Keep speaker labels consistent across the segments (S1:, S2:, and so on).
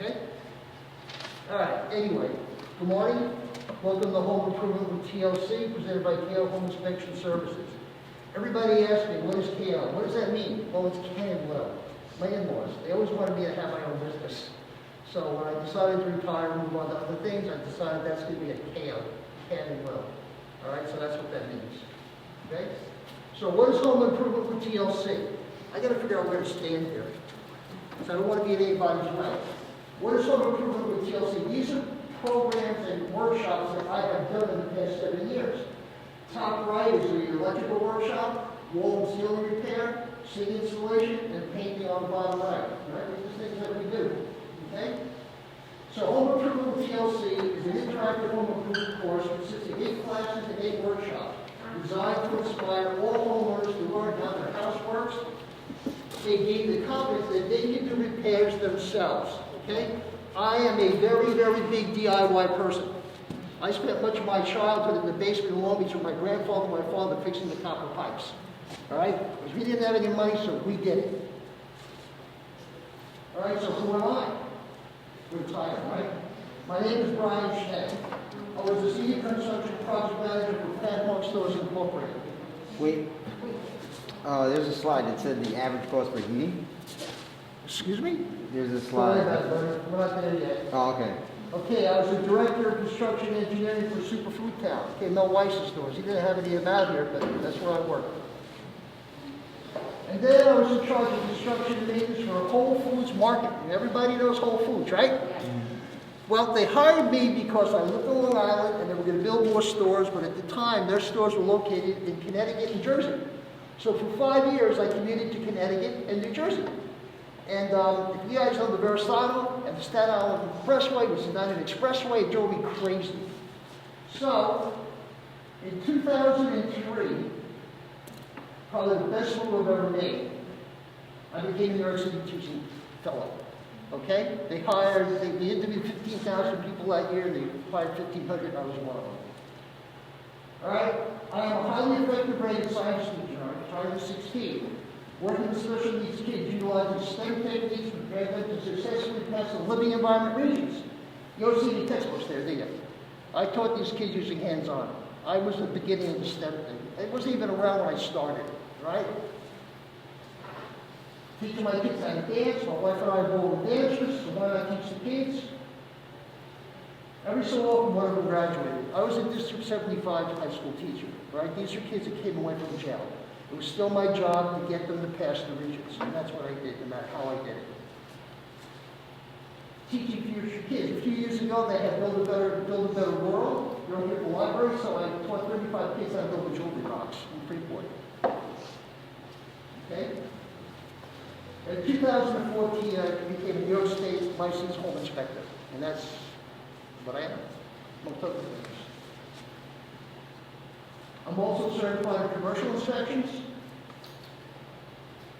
S1: Okay? All right, anyway, good morning. Welcome to Home Improvement with TLC, presented by KO Home Inspection Services. Everybody asks me, what is KO? What does that mean? Well, it's can and will. My in-laws, they always wanted me to have my own business. So when I decided to retire and move on to other things, I decided that's going to be a KO, can and will. All right, so that's what that means. Okay? So what is Home Improvement with TLC? I got to figure out where to stand here. So I don't want to be in anybody's way. What is Home Improvement with TLC? These are programs and workshops that I have done in the past 7 years. Top right is the electrical workshop, wall and ceiling repair, sink installation, and painting on the bottom right. Right? These are things that we do. Okay? So Home Improvement with TLC is an interactive home improvement course consisting of 8 classes and 8 workshops designed to inspire all homeowners to learn how their house works. They gain the confidence that they can do repairs themselves. Okay? I am a very, very big DIY person. I spent much of my childhood in the basement in Long Beach with my grandfather and my father fixing the copper pipes. All right? Because we didn't have any money, so we did it. All right, so who am I? Retired, right? My name is Brian Schnee. I was the Senior Construction Project Manager for Padmark Stores Incorporated.
S2: Wait. There's a slide that said the average cost for heating.
S1: Excuse me?
S2: There's a slide.
S1: We're not there yet.
S2: Oh, okay.
S1: Okay, I was the Director of Construction Engineering for Superfood Town. Okay, Mel Weiss's stores. He didn't have any of that here, but that's where I worked. And then I was in charge of construction and maintenance for a Whole Foods market. And everybody knows Whole Foods, right?
S2: Mm-hmm.
S1: Well, they hired me because I lived on Long Island and they were going to build more stores, but at the time, their stores were located in Connecticut and Jersey. So for 5 years, I commuted to Connecticut and New Jersey. And if you guys know the Versailles and the Staten Island Expressway, which is not an expressway, it drove me crazy. So, in 2003, probably the best move I've ever made, I became a New York City teaching fellow. Okay? They interviewed 15,000 people that year, and they hired 1,500, I was one of them. All right? I am a highly effective brain science teacher. I'm retired at 16. Working with special needs kids utilizing STEM techniques to prepare them to successfully pass the living environment regions. You don't see any textbooks there, do you? I taught these kids using hands-on. I was the beginning of the STEM thing. It wasn't even around when I started, right? Teaching my kids how to dance. My wife and I are both dancers, so why not teach the kids? Every so often, one of them graduated. I was a District 75 high school teacher, right? These are kids that came away from jail. It was still my job to get them to pass the regions, and that's what I did, no matter how I did it. Teaching future kids. A few years ago, they had Build a Better World. They're here at the library, so I taught 35 kids how to build a jewelry box in Freeport. Okay? In 2014, I became a New York State licensed home inspector, and that's what I am, among other things. I'm also certified in commercial inspections.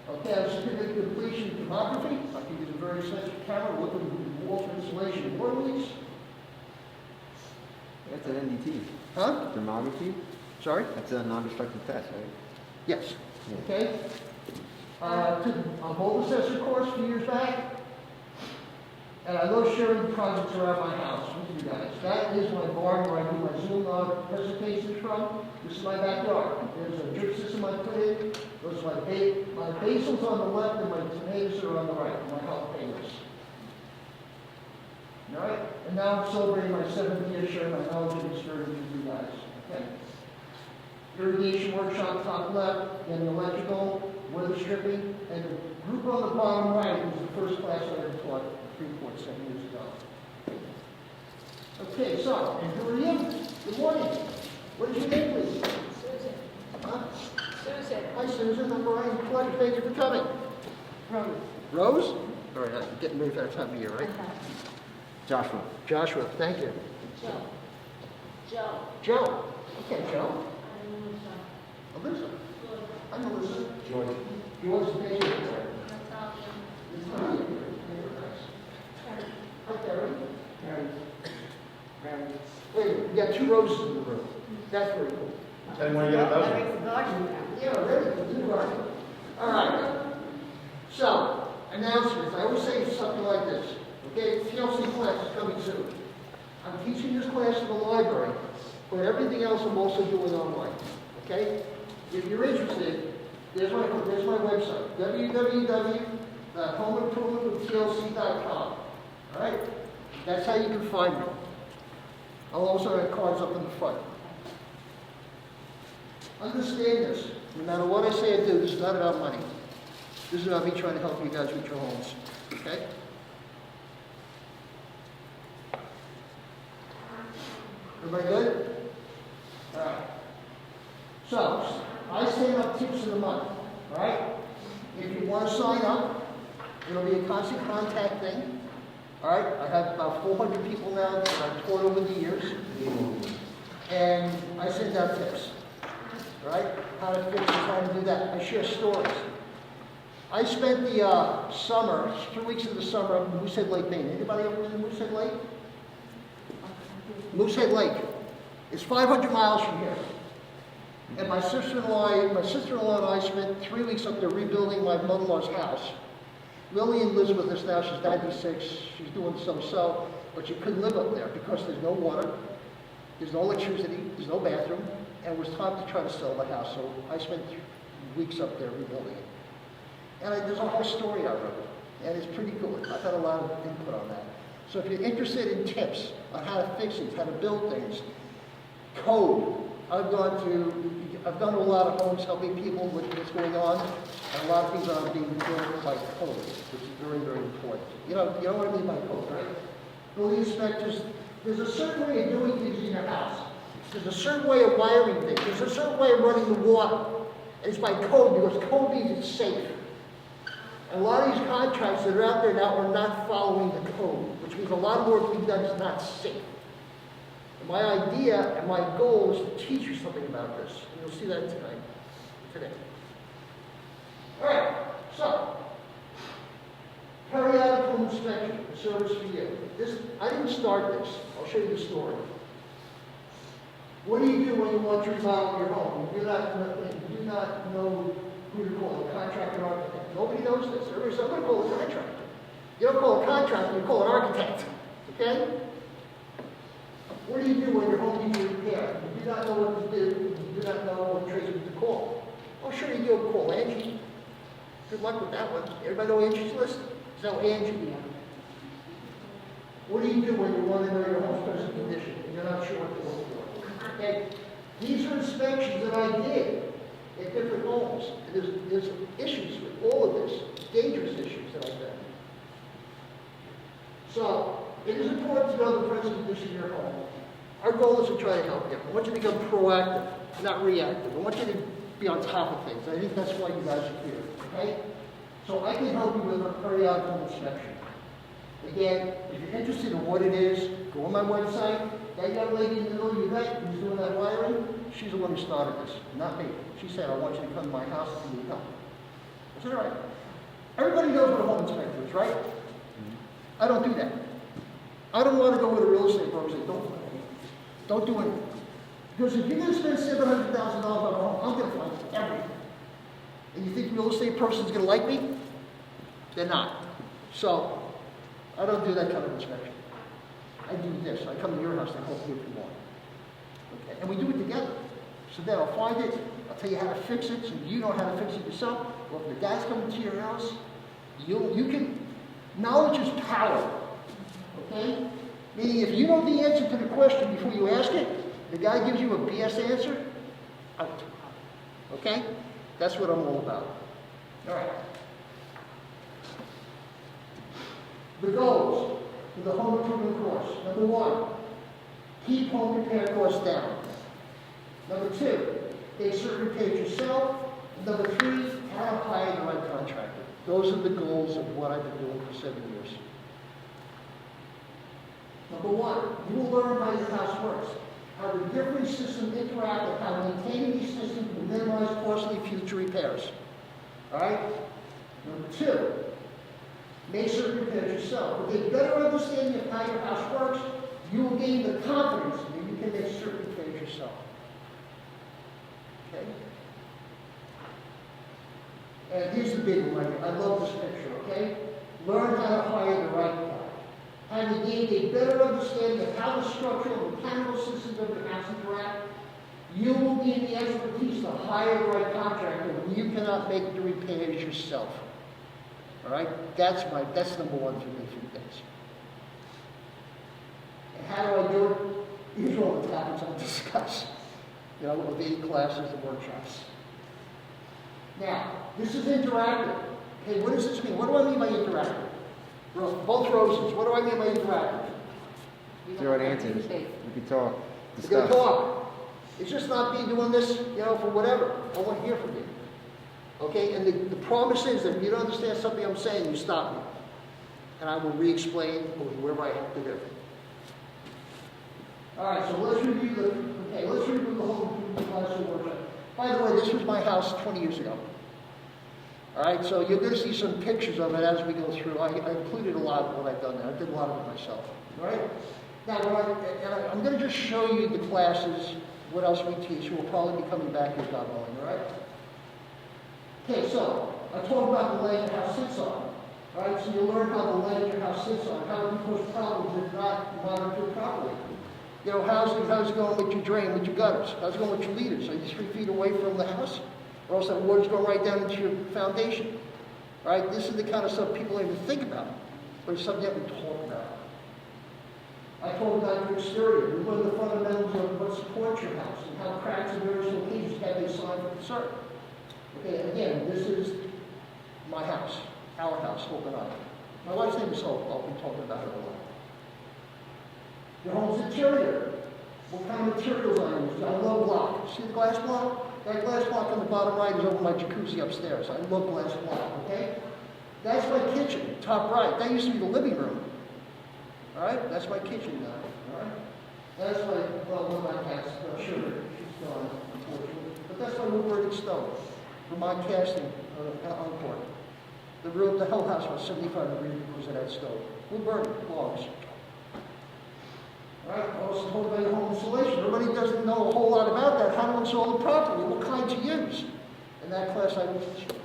S1: Okay, I have certificate of completion in thermography. I can use a very sensitive camera, look at the wall for insulation and water leaks.
S2: That's an NDT.
S1: Huh?
S2: Thermography?
S1: Sorry?
S2: That's a non-destructive test, right?
S1: Yes.
S2: Yeah.
S1: Okay. Took a mold assessor course a few years back. And I love sharing projects around my house with you guys. That is my barn where I do my Zoom presentations from. This is my backyard. There's a drip system I put in. Those are my basils on the left and my tomatoes are on the right, my jalapenos. All right? And now I'm celebrating my 7th year sharing my knowledge and experience with you guys. Okay? Irrigation workshop top left, then the electrical, weather stripping, and the group on the bottom right was the first class I ever taught at Freeport 7 years ago. Okay, so, and who are you? Good morning. What is your name, please?
S3: Susan.
S1: Huh?
S3: Susan.
S1: Hi, Susan. I'm Brian. Pleasure. Thank you for coming.
S3: Rose.
S1: Rose? All right, I'm getting ready for that time of year, right?
S2: Joshua.
S1: Joshua, thank you.
S3: Joe. Joe.
S1: Joe. Okay, Joe. Alyssa. I'm Alyssa.
S2: George.
S1: George is the name. Hi, Terry. Wait, we got 2 roses in the room. That's very cool.
S4: Anyone get a dozen?
S3: That makes the garden now.
S1: Yeah, ready for the garden. All right. So, announcements. I always say something like this. Okay, if you soon. I'm teaching this class in the library, but everything else I'm also doing online, okay? If you're interested, there's my website, www.homeimprovementwithtlc.com, all right? That's how you can find me. I'll also have cards up in the front. Understand this, no matter what I say or do, this is not about money. This is about me trying to help you guys with your homes, okay? Everybody good? All right. So, I send up tips of the month, all right? If you want to sign up, it'll be a constant contact thing, all right? I have about 400 people now that I've taught over the years, and I send out tips, all right? How to fix and how to do that. I share stories. I spent the summer, 2 weeks of the summer up in Moosehead Lake, Maine. Anybody ever been to Moosehead Lake? Moosehead Lake. It's 500 miles from here. And my sister-in-law and I spent 3 weeks up there rebuilding my mother-in-law's house. Lillian lives with us now. She's 96. She's doing some so, but she couldn't live up there because there's no water, there's no electricity, there's no bathroom, and it was time to try to sell the house. So I spent 3 weeks up there rebuilding it. And there's a whole story out of it, and it's pretty cool. I've had a lot of input on that. So if you're interested in tips on how to fix things, how to build things, code. I've done a lot of homes helping people with what's going on, and a lot of things are being built by code, which is very, very important. You know what I mean by code, right? Building inspectors, there's a certain way of doing things in your house. There's a certain way of wiring things. There's a certain way of running the water. And it's by code, because code means it's safe. And a lot of these contracts that are out there now are not following the code, which means a lot of work being done is not safe. And my idea and my goal is to teach you something about this. And you'll see that today. All right, so, periodic home inspection, a service for you. I didn't start this. I'll show you the story. What do you do when you want to remodel your home? You do not know who to call, a contractor or architect. Nobody knows this. Everybody says, I'm going to call a contractor. You don't call a contractor, you call an architect. Okay? What do you do when your home needs repair? You do not know what to do. You do not know what tradesman to call. Oh, sure you do. Call Angie. Good luck with that one. Everybody know Angie's list? So Angie. What do you do when you want to know your home's present condition and you're not sure what to look for? Okay? These are inspections that I did at different homes. And there's issues with all of this, dangerous issues that I found. So, it is important to know the present condition of your home. Our goal is to try to help you. I want you to become proactive, not reactive. I want you to be on top of things. I think that's why you guys are here, okay? So I can help you with a periodic home inspection. Again, if you're interested in what it is, go on my website. That young lady in the middle you met who's doing that wiring, she's the one who started this, not me. She said, I want you to come to my house and you help. I said, all right. Everybody knows what a home inspector is, right? I don't do that. I don't want to go with a real estate broker and say, don't do anything. Because if you're going to spend $700,000 on a home, I'm going to find everything. And you think a real estate person's going to like me? They're not. So, I don't do that kind of inspection. I do this. I come to your house and help you if you want. Okay? And we do it together. So then I'll find it, I'll tell you how to fix it, so you know how to fix it yourself. Or if the guy's coming to your house, you can, knowledge is power. Okay? Meaning if you know the answer to the question before you ask it, the guy gives you a BS answer, out. Okay? That's what I'm all about. All right. The goals for the home improvement course. Number 1, keep home repair costs down. Number 2, take certain repairs yourself. Number 3, how to hire the right contractor. Those are the goals of what I've been doing for 7 years. Number 1, you will learn how your house works, how the different systems interact, and how maintaining these systems will minimize costly future repairs. All right? Number 2, make certain repairs yourself. With a better understanding of how your house works, you will gain the confidence that you can make certain repairs yourself. Okay? And here's the big one. I love this picture, okay? Learn how to hire the right guy. How to gain gain a better understanding of how the structural and mechanical systems of your house interact, you will gain the expertise to hire the right contractor when you cannot make the repairs yourself. All right? That's number one for me for things. And how do I do it? These are all the topics I'll discuss. You know, with the classes and workshops. Now, this is interactive. Okay, what does this mean? What do I mean by interactive? Both roses, what do I mean by interactive?
S2: Zero answers. We can talk,
S1: We're going
S2: discuss.
S1: to talk. It's just not me doing this, you know, for whatever. I want to hear from you. Okay, and the promise is that if you don't understand something I'm saying, you stop me. And I will re-explain wherever I have to do. All right, so let's review the whole class and workshop. By the way, this was my house 20 years ago. All right, so you're going to see some pictures of it as we go through. I included a lot of what I've done there. I did a lot of it myself. All right? Now, I'm going to just show you the classes, what else we teach. We'll probably be coming back here, God willing, all right? Okay, so I talked about the land your house sits on. All right, so you'll learn how the land your house sits on, how to cause problems if not monitored properly. You know, how's it going with your drain, with your gutters? How's it going with your leaders? Are you 3 feet away from the house? Or else that water's going right down into your foundation. All right, this is the kind of stuff people don't even think about, but it's something that we talk about. I talked about your exterior. We learned the fundamentals of what supports your house and how cracks in various locations can be a sign of concern. Okay, again, this is my house, our house, Hope and I. My wife's name is Hope. I'll be talking about her a lot. Your home's interior. What kind of materials I use? I love block. See the glass block? That glass block on the bottom right is over my jacuzzi upstairs. I love glass block, okay? That's my kitchen, top right. That used to be the living room. All right? That's my kitchen now, all right? That's my, well, one of my cats, Sugar. She's gone, unfortunately. But that's my wood-burning stove. Vermont casting encore. The whole house was 75 degrees because of that stove. Wood-burning, logs. All right, I also told about your home insulation. Everybody doesn't know a whole lot about that, how to install it properly, what kind to use. In that class I will teach you.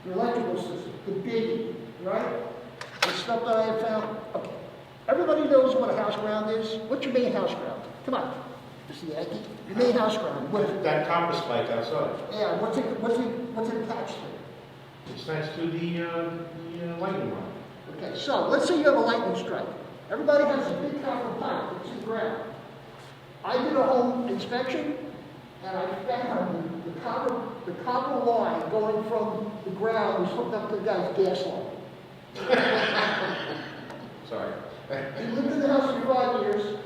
S1: Your electrical system, the biggie, right? The stuff that I have found. Okay, everybody knows what a house ground is. What's your main house ground? Come on, Mr. Yankee. Your main house ground. What is it?
S4: That copper spike outside.
S1: Yeah, what's it attached to?
S4: It's attached to the lightning rod.
S1: Okay, so let's say you have a lightning strike. Everybody has a big copper pipe that's in the ground. I did a home inspection, and I found the copper line going from the ground was hooked up to the guy's gas line.
S4: Sorry.
S1: He lived in the house for 5 years,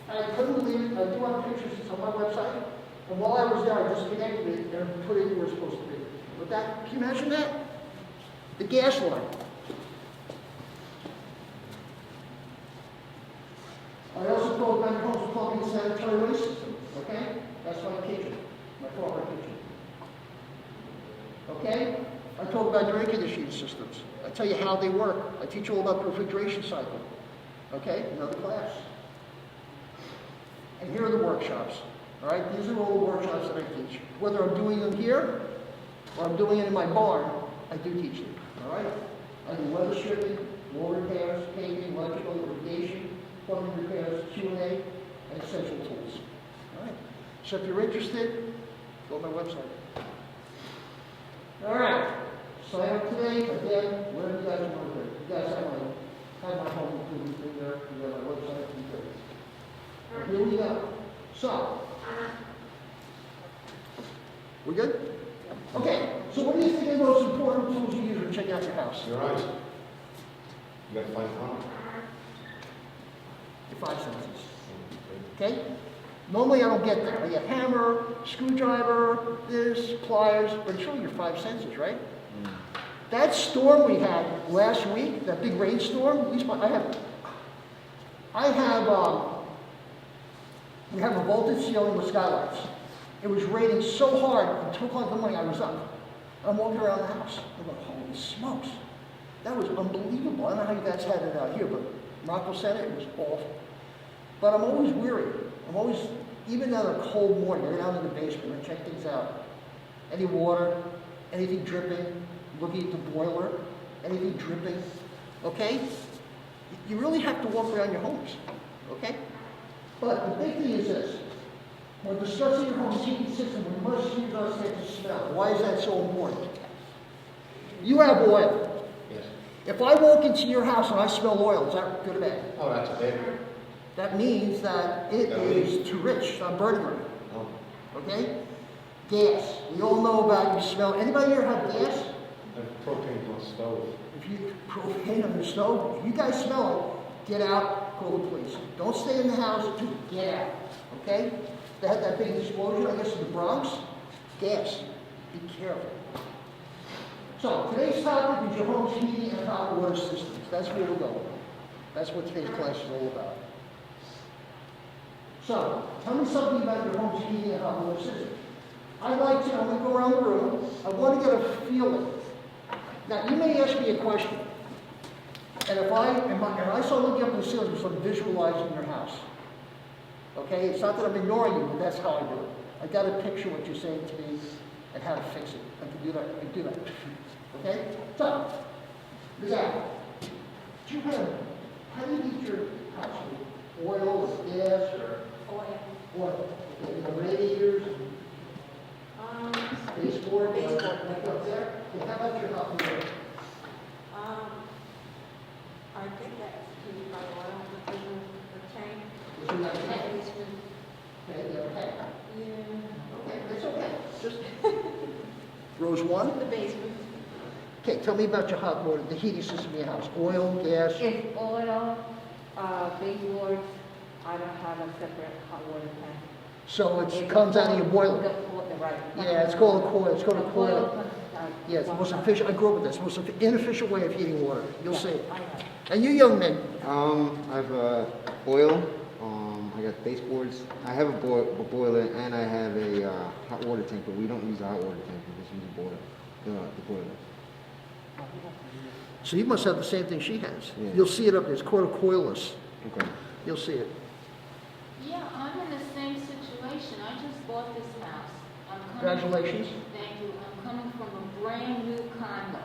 S1: and I couldn't believe it. I do have pictures, it's on my website. And while I was there, I just connected it and put it where it's supposed to be. But that, can you imagine that? The gas line. I also told about your home's plumbing and sanitary waste system, okay? That's my kitchen, my former kitchen. Okay? I talk about your air conditioning systems. I tell you how they work. I teach you all about the refrigeration cycle. Okay? Another class. And here are the workshops. All right? These are all the workshops that I teach. Whether I'm doing them here or I'm doing it in my barn, I do teach them. All right? I do weather stripping, wall repairs, paving, electrical, irrigation, plumbing repairs, Q&A, and essential tools. All right. So if you're interested, go to my website. All right. Sign up today, again, whatever you guys want to do. You guys have my home improvement thing there. You have my website. Here we go. So, we good? Okay. So what do you think are the most important tools you use when checking out your house?
S4: Your eyes. You gotta find one.
S1: Your 5 senses. Okay? Normally I don't get there. I get hammer, screwdriver, this, pliers, but it's really your 5 senses, right? That storm we had last week, that big rainstorm, at least we have a vaulted ceiling with skylights. It was raining so hard, at 2 o'clock in the morning I was up. I'm walking around the house. I'm like, holy smokes. That was unbelievable. I don't know how you guys had it out here, but Rockville Center, it was awful. But I'm always weary. Even on a cold morning, I go down to the basement and check things out. Any water, anything dripping, looking at the boiler, anything dripping, okay? You really have to walk around your homes, okay? But the big thing is this. When discussing your home's heating system, we must use our sense of smell. Why is that so important? You have oil.
S4: Yes.
S1: If I walk into your house and I smell oil, is that good or bad?
S4: Oh, that's a bad.
S1: That means that it is too rich on burning rate,
S4: Oh.
S1: okay? Gas. We all know about you smell. Anybody here have gas?
S4: And propane on stove.
S1: If you propane on your stove, if you guys smell it, get out, call the police. Don't stay in the house, get out, okay? They had that big explosion, I guess, in the Bronx. Gas. Be careful. So, today's topic is your home's heating and hot water systems. That's where we're going. That's what today's class is all about. So, tell me something about your home's heating and hot water system. I'd like to, I'm going to go around the room. I want to get a feeling. Now, you may ask me a question. And if I start looking up in the ceiling, I'm sort of visualizing your house. Okay? It's not that I'm ignoring you, but that's how I do it. I got to picture what you're saying to me and how to fix it. I can do that. I can do that. Okay? So, Ms. Allen, how do you heat your house? With oil or gas or oil? Okay, you have radiators, baseboard, like up there? Okay, how about your hot water?
S3: I think that's heated by oil, because of the tank.
S1: Is it like
S3: And
S1: that?
S3: it's been,
S1: Okay, yeah, okay.
S3: yeah,
S1: Okay, that's okay. Just Rose one.
S3: the basement.
S1: Okay, tell me about your hot water, the heating system in your house. Oil, gas.
S5: It's oil, baseboard. I don't have a separate hot water tank.
S1: So it comes out of your boiler.
S5: Right.
S1: Yeah, it's called a coil. It's called a
S5: The
S1: coil.
S5: comes out.
S1: Yeah, it's the most efficient. I grew up with this. Most inefficient way of heating water. You'll
S5: Yeah,
S1: see it.
S5: I know.
S1: And you young men,
S2: I have oil. I got baseboards. I have a boiler and I have a hot water tank, but we don't use a hot water tank. We just use a boiler. The boiler.
S1: so you must have the same thing she has.
S2: Yeah.
S1: You'll see it up there. It's called a coilless.
S2: Okay.
S1: You'll see it.
S6: Yeah, I'm in the same situation. I just bought this house.
S1: Congratulations.
S6: Thank you. I'm coming from a brand new condo,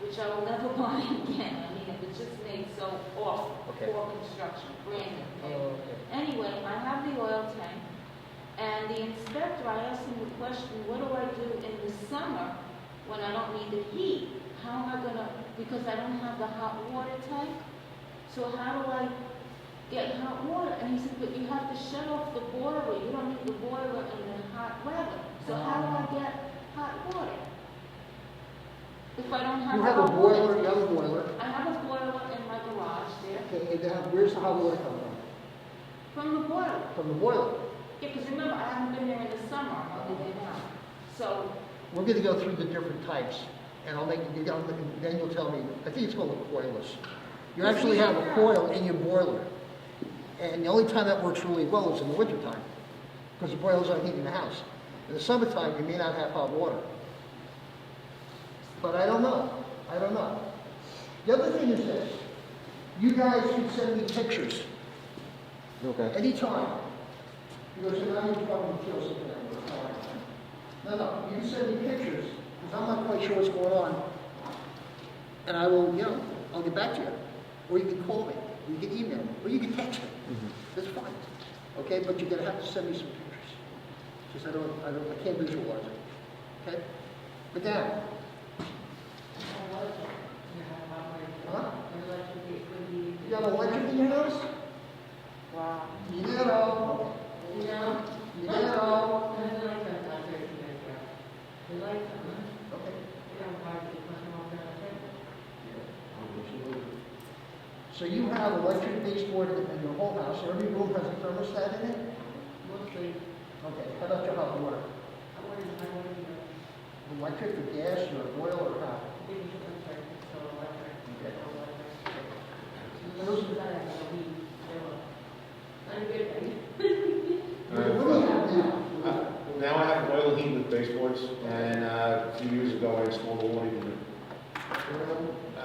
S6: which I will never buy again. I mean, it was just made so awful
S1: Okay.
S6: for construction, brand new.
S1: Oh, okay.
S6: Anyway, I have the oil tank, and the inspector, I asked him the question, what do I do in the summer when I don't need the heat? How am I gonna, because I don't have the hot water tank, so how do I get hot water? And he said, but you have to shut off the boiler. You don't need the boiler in the hot weather. So how do I get hot water? If I don't have
S1: You
S6: the
S1: have a
S6: hot water
S1: boiler.
S6: tank?
S1: You have a boiler.
S6: I have a boiler in my garage there,
S1: Okay, and then where's the hot water come
S6: from the boiler.
S1: from? From the boiler.
S6: Yeah, because remember, I haven't been there in the summer, I'm only there now. So,
S1: We're going to go through the different types, and I'll make you. Then you'll tell me. I think it's called a coilless. You actually have a coil in your boiler, and the only time that works really well is in the wintertime, because the boilers aren't heating the house. In the summertime, you may not have hot water. But I don't know. I don't know. The other thing is this: you guys can send me pictures
S2: Okay.
S1: anytime. Because now you're probably kill something that was No, you can send me pictures, because I'm not quite sure what's going on. And I will, I'll get back to you. Or you can call me, or you can email me, or you can text me. That's fine. Okay, but you're gonna have to send me some pictures. Because I can't visualize it. Okay? Madame? Huh? You have electric in your house?
S5: Wow.
S1: Dinero. Dinero. Okay. So you have electric baseboard in your whole house. Every room has a thermostat in it? Okay. How about your hot water? Electric or gas or oil or hot? What do you have now?
S4: Now I have oil heat with baseboards, and a few years ago I installed a water heater,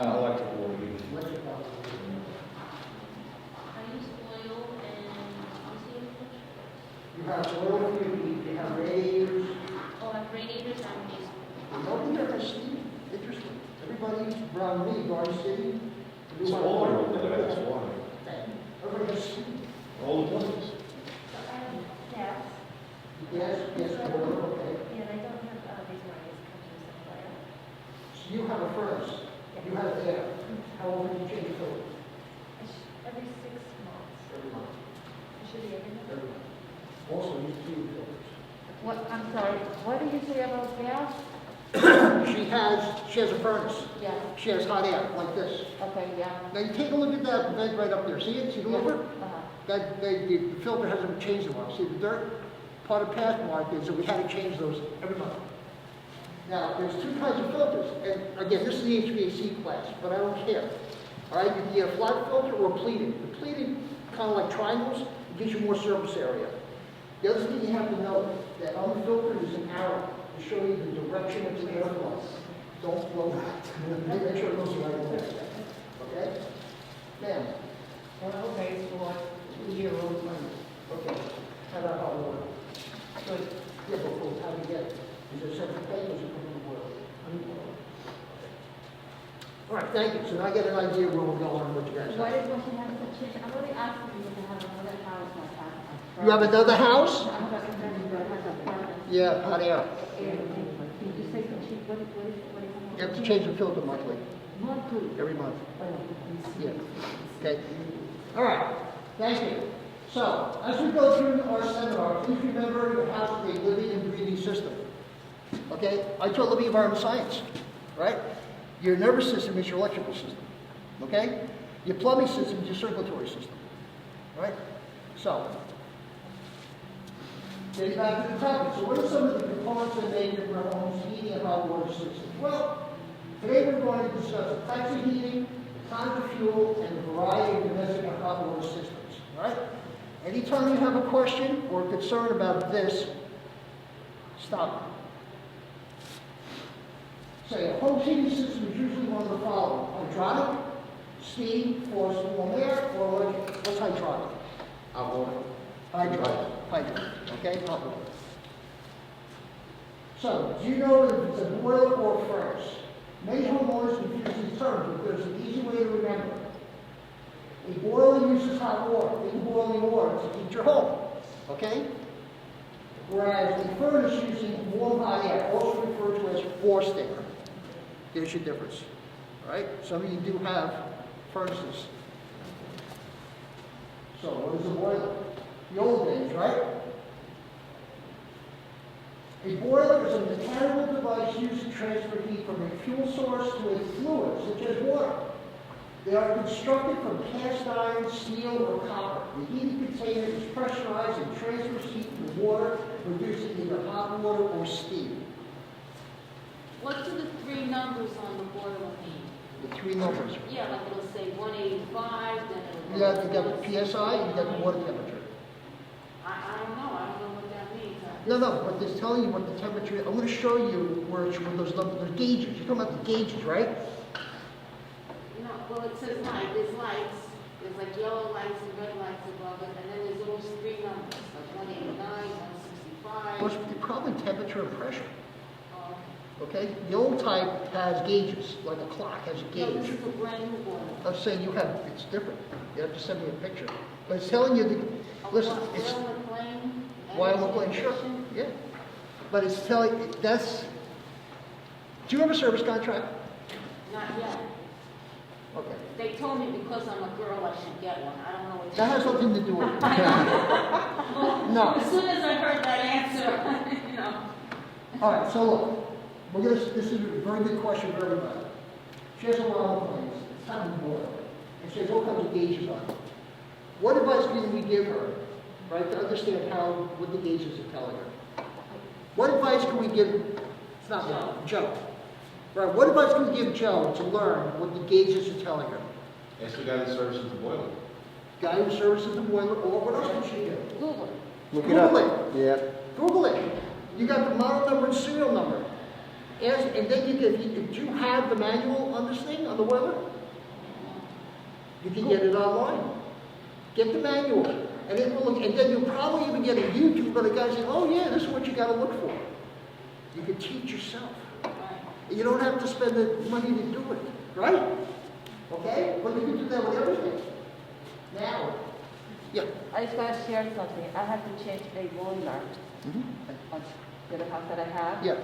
S4: electric water heater.
S1: Electric hot water.
S6: I use oil and,
S1: You have oil for your heat, you have radiators.
S6: I have radiators and baseboard.
S1: Nobody ever seen, interesting. Everybody around me, Garden City.
S4: It's all over there.
S1: Also use clean filters.
S5: What, I'm sorry, what did you say about gas?
S1: She has a furnace.
S5: Yeah,
S1: She has hot air, like this.
S5: okay, yeah.
S1: Now you take a look at that vent right up there. See it? See the louver?
S5: Uh-huh.
S1: The filter hasn't changed in a while. See the dirt? Part of past mark is that we had to change those every month. Now, there's two kinds of filters. And again, this is the HVAC class, but I don't care. All right, you can get a flat filter or pleated. The pleated, kind of like triangles, it gives you more surface area. The other thing you have to know, that on the filter is an arrow to show you the direction of the airflow. Don't blow it. Make sure it goes the right way. Okay? Ma'am?
S3: Okay, for 2-year-old money.
S1: Okay. How about hot water? Good. Yeah, but how do you get it? Is there separate tank or is it from the boiler? All right, thank you. So now I get an idea where we're going and what you guys
S5: What
S1: have.
S5: is what she has to change? I'm only asking you to have another house myself.
S1: You have another house?
S5: I have a friend that has a apartment.
S1: Yeah, hot air.
S5: You say to change, what is
S1: You have to change the filter monthly,
S5: Monthly.
S1: every month. Yeah. Okay. All right. Thank you. So, as we go through our seminar, please remember your house is a living and breathing system. Okay? I taught living environment science, right? Your nervous system is your electrical system. Okay? Your plumbing system is your circulatory system. Right? So, getting back to the topic. So what are some of the components that make your home's heating and hot water system? Well, today we're going to discuss the types of heating, the kinds of fuel, and the variety of domestic and hot water systems. All right? Anytime you have a question or concern about this, stop it. Say, a home heating system is usually one of the following: hydronic, steam, forced warm air, or electric. What's hydronic?
S4: Hot water.
S1: Hydrant, okay, hot water. So, do you know if it's a boiler or a furnace? Many homeowners confuse these terms, but there's an easy way to remember. A boiler uses hot water, in boiling water, to heat your home, okay? Whereas a furnace using warm hot air, also referred to as forced air. There's your difference, all right? Some of you do have furnaces. So, what is a boiler? The old days, right? A boiler is a mechanical device used to transfer heat from a fuel source to a fluid, such as water. They are constructed from cast iron, steel, or copper. The heating container is pressurized and transfers heat to the water, producing either hot water or steam.
S6: What do the three numbers on the boiler mean?
S1: The three numbers.
S6: Yeah, like it'll say 185, then it'll...
S1: You got the PSI, you got the water temperature.
S6: I don't know what that means.
S1: No, but it's telling you what the temperature is. I'm going to show you where those numbers, those gauges. You're talking about the gauges, right?
S6: No, well, it says light, there's lights, there's like yellow lights and red lights above it, and then there's those three numbers, like 189, 165.
S1: Well, it's probably temperature and pressure.
S6: Oh,
S1: Okay? The old type has gauges, like a clock has a
S6: no, this
S1: gauge.
S6: is a brand new boiler.
S1: I'm saying you have, it's different. You have to send me a picture. But it's telling you, listen, it's,
S6: Oil McLean,
S1: while we're playing, sure, yeah. But it's telling, that's, do you have a service contract?
S6: Not yet.
S1: Okay.
S6: They told me because I'm a girl, I should get one. I don't know what.
S1: That has nothing to do with it. No.
S6: As soon as I heard that answer, you know.
S1: All right, so look, this is a very good question for everybody. She has a lot of plans, it's time to boil, and she has all kinds of gauges on it. What advice can we give her, right, to understand what the gauges are telling her? What advice can we give, it's not Joe. Right, what advice can we give Joe to learn what the gauges are telling her?
S4: Ask the guy that services the boiler.
S1: Guy who services the boiler, or what else can she do?
S6: Google.
S2: Look it up.
S1: Google it.
S2: Yeah.
S1: Google it. You got the model number and serial number. And then you can, do you have the manual on this thing, on the boiler? You can get it online. Get the manual. And it will look, and then you'll probably even get a YouTube where the guy says, oh yeah, this is what you gotta look for. You can teach yourself. You don't have to spend the money to do it, right? Okay? But you can do that with everything. Now, yeah.
S5: I just gotta share something. I had to change a boiler on the house that I have.
S1: Yeah.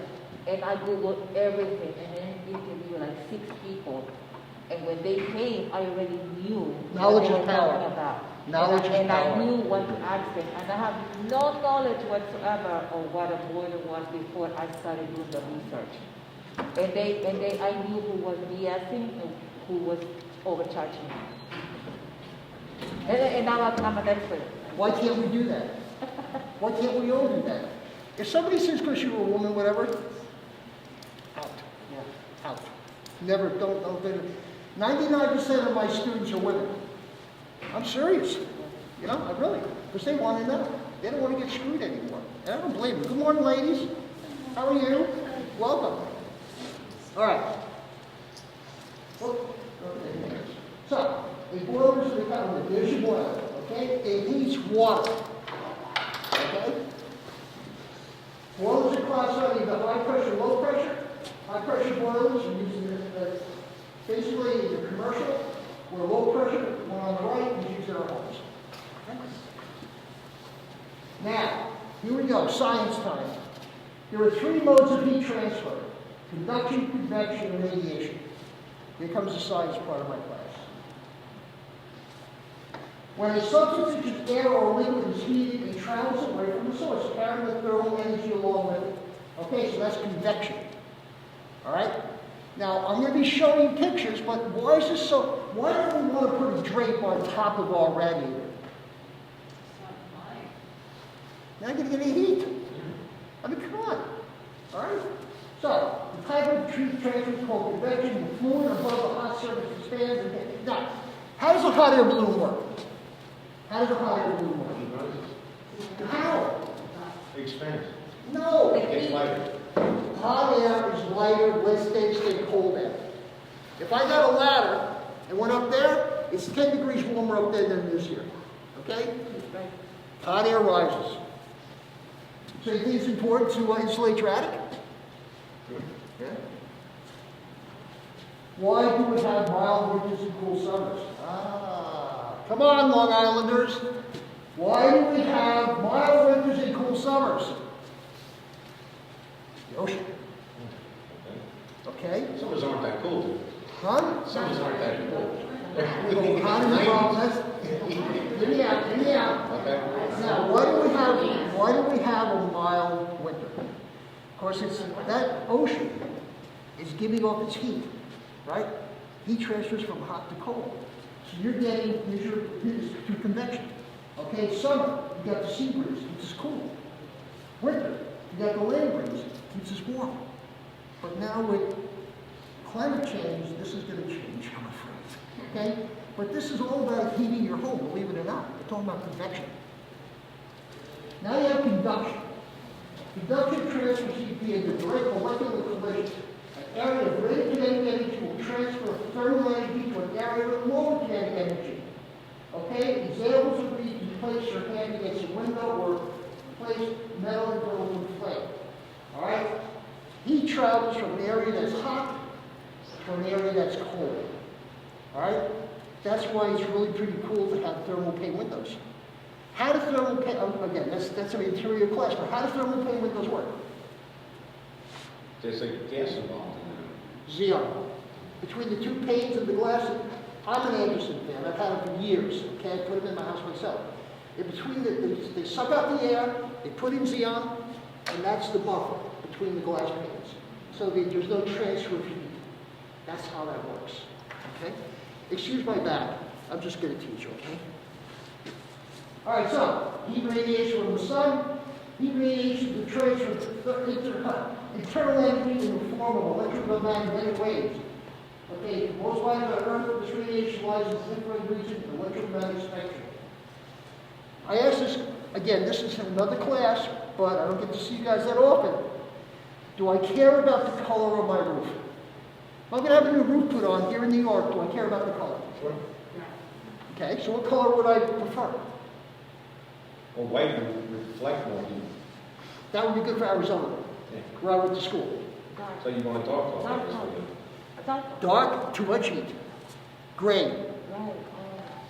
S5: And I Googled everything, and then interviewed like 6 people. And when they came, I already knew
S1: Knowledge
S5: what they
S1: is
S5: were
S1: power.
S5: talking about.
S1: Knowledge is
S5: And I
S1: power.
S5: knew what to ask them, and I have no knowledge whatsoever of what a boiler was before I started doing the research. And I knew who was BSing and who was overcharging me. And now I'm an expert.
S1: Why can't we do that? Why can't we all do that? If somebody says because you're a woman, whatever, out. Yeah, out. Never, don't. 99% of my students are women. I'm serious. You know, I really, because they want to know. They don't want to get screwed anymore. And I don't blame them. Good morning, ladies. How are you? Welcome. All right. So, a boiler is the kind of, there's your boiler, okay? It heats water, okay? Boilers across on either high pressure, low pressure. High pressure boilers are using basically in the commercial, where low pressure, one on the right, is used in our homes. Okay? Now, here we go, science time. There are 3 modes of heat transfer: conduction, convection, and radiation. Here comes the science part of my class. When a substance such as air or liquid is heated, it travels away from the source, carrying the thermal energy along with it. Okay, so that's convection. All right? Now, I'm going to be showing you pictures, but why is this so, why do we want to put a drape on top of our radiator? You're not going to get any heat. I mean, come on. All right? So, the type of heat transfer is called convection. The fluid above the hot surface expands. And now, how does a hot air balloon work? How does a hot air balloon work? How?
S4: It expands.
S1: No.
S4: It gets lighter.
S1: Hot air is lighter, less dense than cold air. If I got a ladder and went up there, it's 10 degrees warmer up there than it is here. Okay? Hot air rises. So you think it's important to insulate your attic? Yeah. Why do we have mild winters and cool summers? Come on, Long Islanders. Why do we have mild winters and cool summers? The ocean. Okay?
S4: Summers aren't that cold.
S1: Huh?
S4: Summers aren't that cold.
S1: How do you problem? Give me out.
S4: Okay.
S1: Now, why do we have a mild winter? Of course, it's that ocean is giving off its heat, right? Heat transfers from hot to cold. So you're getting through convection. Okay, summer, you got the sea breeze, which is cool. Winter, you got the land breeze, which is warm. But now with climate change, this is going to change, I'm afraid. Okay? But this is all about heating your home, believe it or not. We're talking about convection. Now you have conduction. Conduction transfers heat via the direct molecular collision. An area of greater kinetic energy will transfer thermal energy to an area with lower kinetic energy. Okay? Examples would be you place your hand against a window or place metal into a flame. All right? Heat travels from an area that's hot to an area that's cold. All right? That's why it's really pretty cool to have thermal pane windows. How do thermal pane, again, that's an interior class, but how do thermal pane windows work?
S4: There's a gas involved in
S1: Xeon. Between the 2 panes of the glass, I'm an Anderson fan. I've had them for years. Okay, I put them in my house myself. In between, they suck out the air, they put in Xeon, and that's the buffer between the glass panes. So there's no transfer of heat. That's how that works. Okay? Excuse my back. I'm just going to teach, okay? All right, so heat radiation from the sun. Heat radiation is transfer internal energy in the form of electromagnetic waves. Okay, most widely on Earth, this radiation lies in the infrared region of the electromagnetic spectrum. I asked this, again, this is another class, but I don't get to see you guys that often. Do I care about the color of my roof? If I'm going to have a new roof put on here in New York, do I care about the color?
S4: Sure.
S1: Okay, so what color would I prefer?
S4: Well, white would reflect more heat.
S1: That would be good for Arizona,
S4: Yeah.
S1: where I went to school.
S4: So you want to talk
S5: Dark
S4: about
S5: color.
S4: it.
S5: Dark.
S1: Dark, too much heat. Gray,
S5: Right.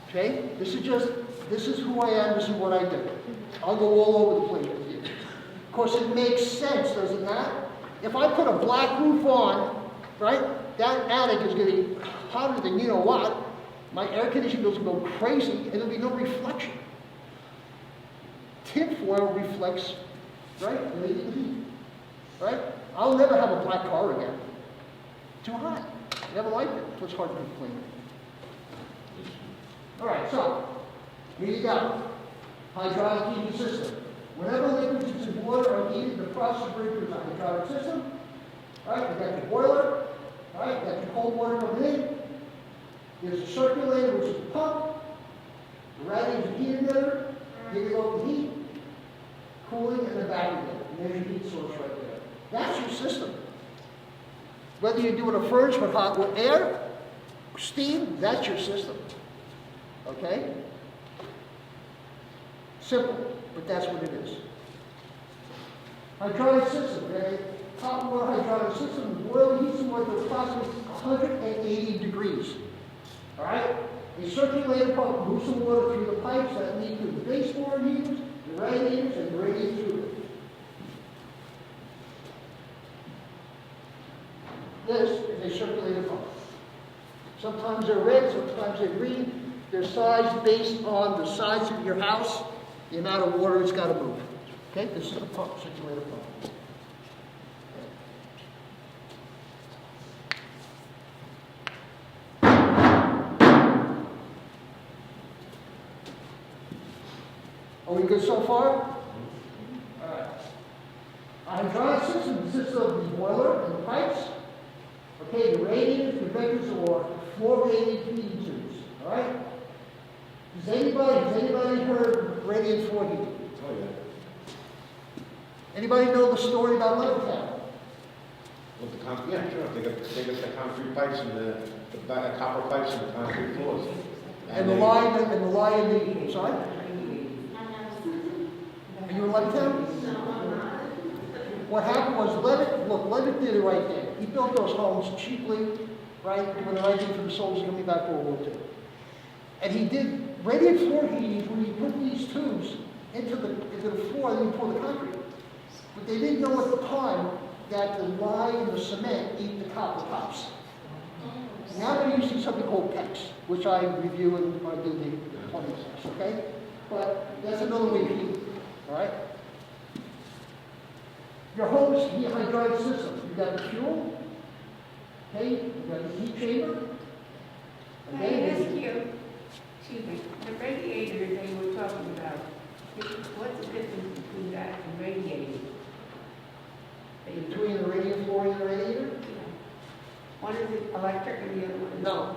S1: okay? This is who I am, this is what I do. I'll go all over the place with you. Of course, it makes sense, does it not? If I put a black roof on, right, that attic is going to be hotter than you know what, My air conditioning bills will go crazy and there'll be no reflection. Tin foil reflects, right, radiant heat, right? I'll never have a black car again. Too hot. Never liked it. So it's hard to clean. All right, so here you go. Hydraulic heating system. Whenever liquids in water are heated, the process breakers on the hydraulic system. All right, you got your boiler. All right, you got your cold water coming in. There's a circulator, which is the pump. The radiator is the heat emitter. Here you go with the heat, cooling, and the battery. And there's your heat source right there. That's your system. Whether you're doing a furnace with hot with air, steam, that's your system. Okay? Simple, but that's what it is. Hydraulic system, okay? Hot water hydraulic system, the boiler heats the water to approximately 180 degrees. All right? A circulator pump moves the water through the pipes that lead to the baseboard heaters, the radiators, and the radiator fluid. This is a circulator pump. Sometimes they're red, sometimes they're green. They're sized based on the size of your house, the amount of water it's got to move. Okay, this is the pump, circulator pump. Are we good so far? All right. A hydraulic system consists of the boiler and the pipes. Okay, the radiators, the vectors, or floor radiant heating tubes. All right. Has anybody heard radiant floor heating?
S4: Oh, yeah.
S1: Anybody know the story about Levittown?
S4: With the yeah, sure. They got the concrete pipes and the copper pipes and the concrete floors.
S1: And the line in the sorry? Are you in Levittown? What happened was Levitt did it right there. He built those homes cheaply, right, doing the right thing for the soldiers coming back from World War II. And he did radiant floor heating when he put these tubes into the floor and then he poured the concrete. But they didn't know at the time that the lye and the cement eat the copper tops. Now they're using something called PEX, which I review and I do the plumbing stuff, okay? But that's another way of heating, all right? Your home's hydraulic system. You've got the fuel, okay? You've got the heat chamber.
S3: Can I ask you, excuse me, the radiator that you were talking about, what's the difference between that and radiator?
S1: Between the radiant floor and the radiator?
S3: One is electric and the other one is...
S1: No,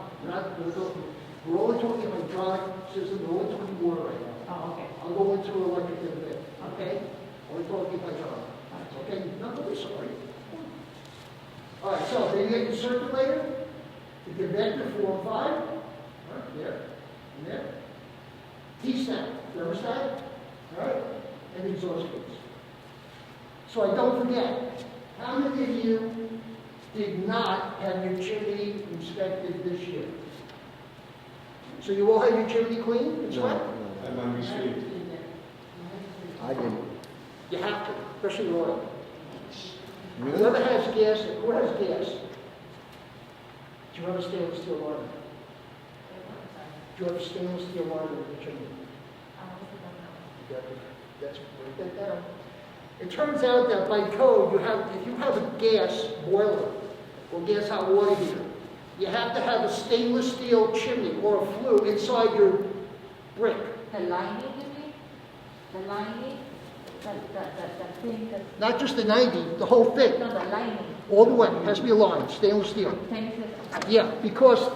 S1: we're only talking hydraulic system, we're only talking water right now.
S3: Oh, okay.
S1: I'll go into electric in a bit, okay? Only talking hydraulic. Okay, no, we're sorry. All right, so then you get your circulator, the convector 4 and 5, right there, and there. T-snap, thermostat, all right, and exhaust gates. So I don't forget, how many of you did not have your chimney inspected this year? So you all have your chimney cleaned and swept?
S4: And when we see,
S2: I didn't.
S1: You have to, especially oil.
S2: Really?
S1: Whoever has gas, who has gas? Do you have a stainless steel liner? Do you have a stainless steel liner in the chimney? You got to, that's, write that down. It turns out that by code, if you have a gas boiler or gas hot water heater, you have to have a stainless steel chimney or a flue inside your brick.
S5: The lining, you mean? The lining? The thing that...
S1: Not just the 90, the whole thing.
S5: No, the lining.
S1: All the way. It has to be aligned, stainless steel. Yeah, because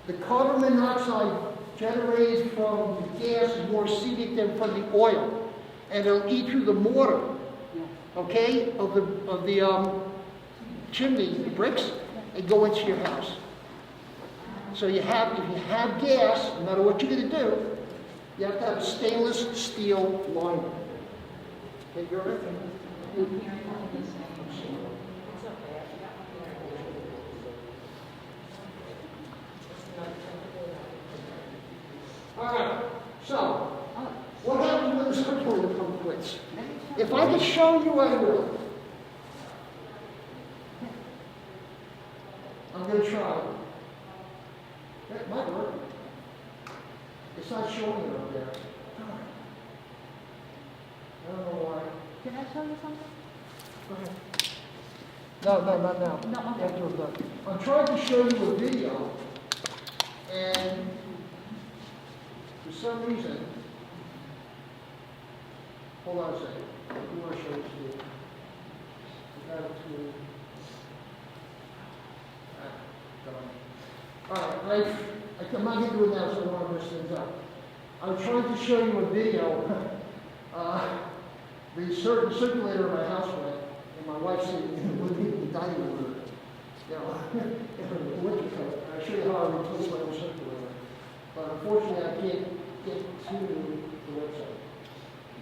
S1: the carbon monoxide generated from the gas is more acidic than from the oil. And it'll eat through the mortar, okay, of the chimney, the bricks, and go into your house. So if you have gas, no matter what you're going to do, you have to have a stainless steel liner. Okay, you're right. All right, so what happens when the circulator pump quits? If I could show you, I will. I'm going to try. That might work. It's not showing it up there. I don't know why.
S5: Can I show you something?
S1: Go ahead. No, not now.
S5: No, okay.
S1: After we're done. I'm trying to show you a video, and for some reason, hold on a second. I do want to show this to you. I got it to. All right, I'm not going to do it now, so I don't want to mess things up. I'm trying to show you a video. The circulator in my house went, and my wife's sitting in the dining room, you know, in the winter coat. I show you how I replace my own circulator. But unfortunately, I can't get to the website.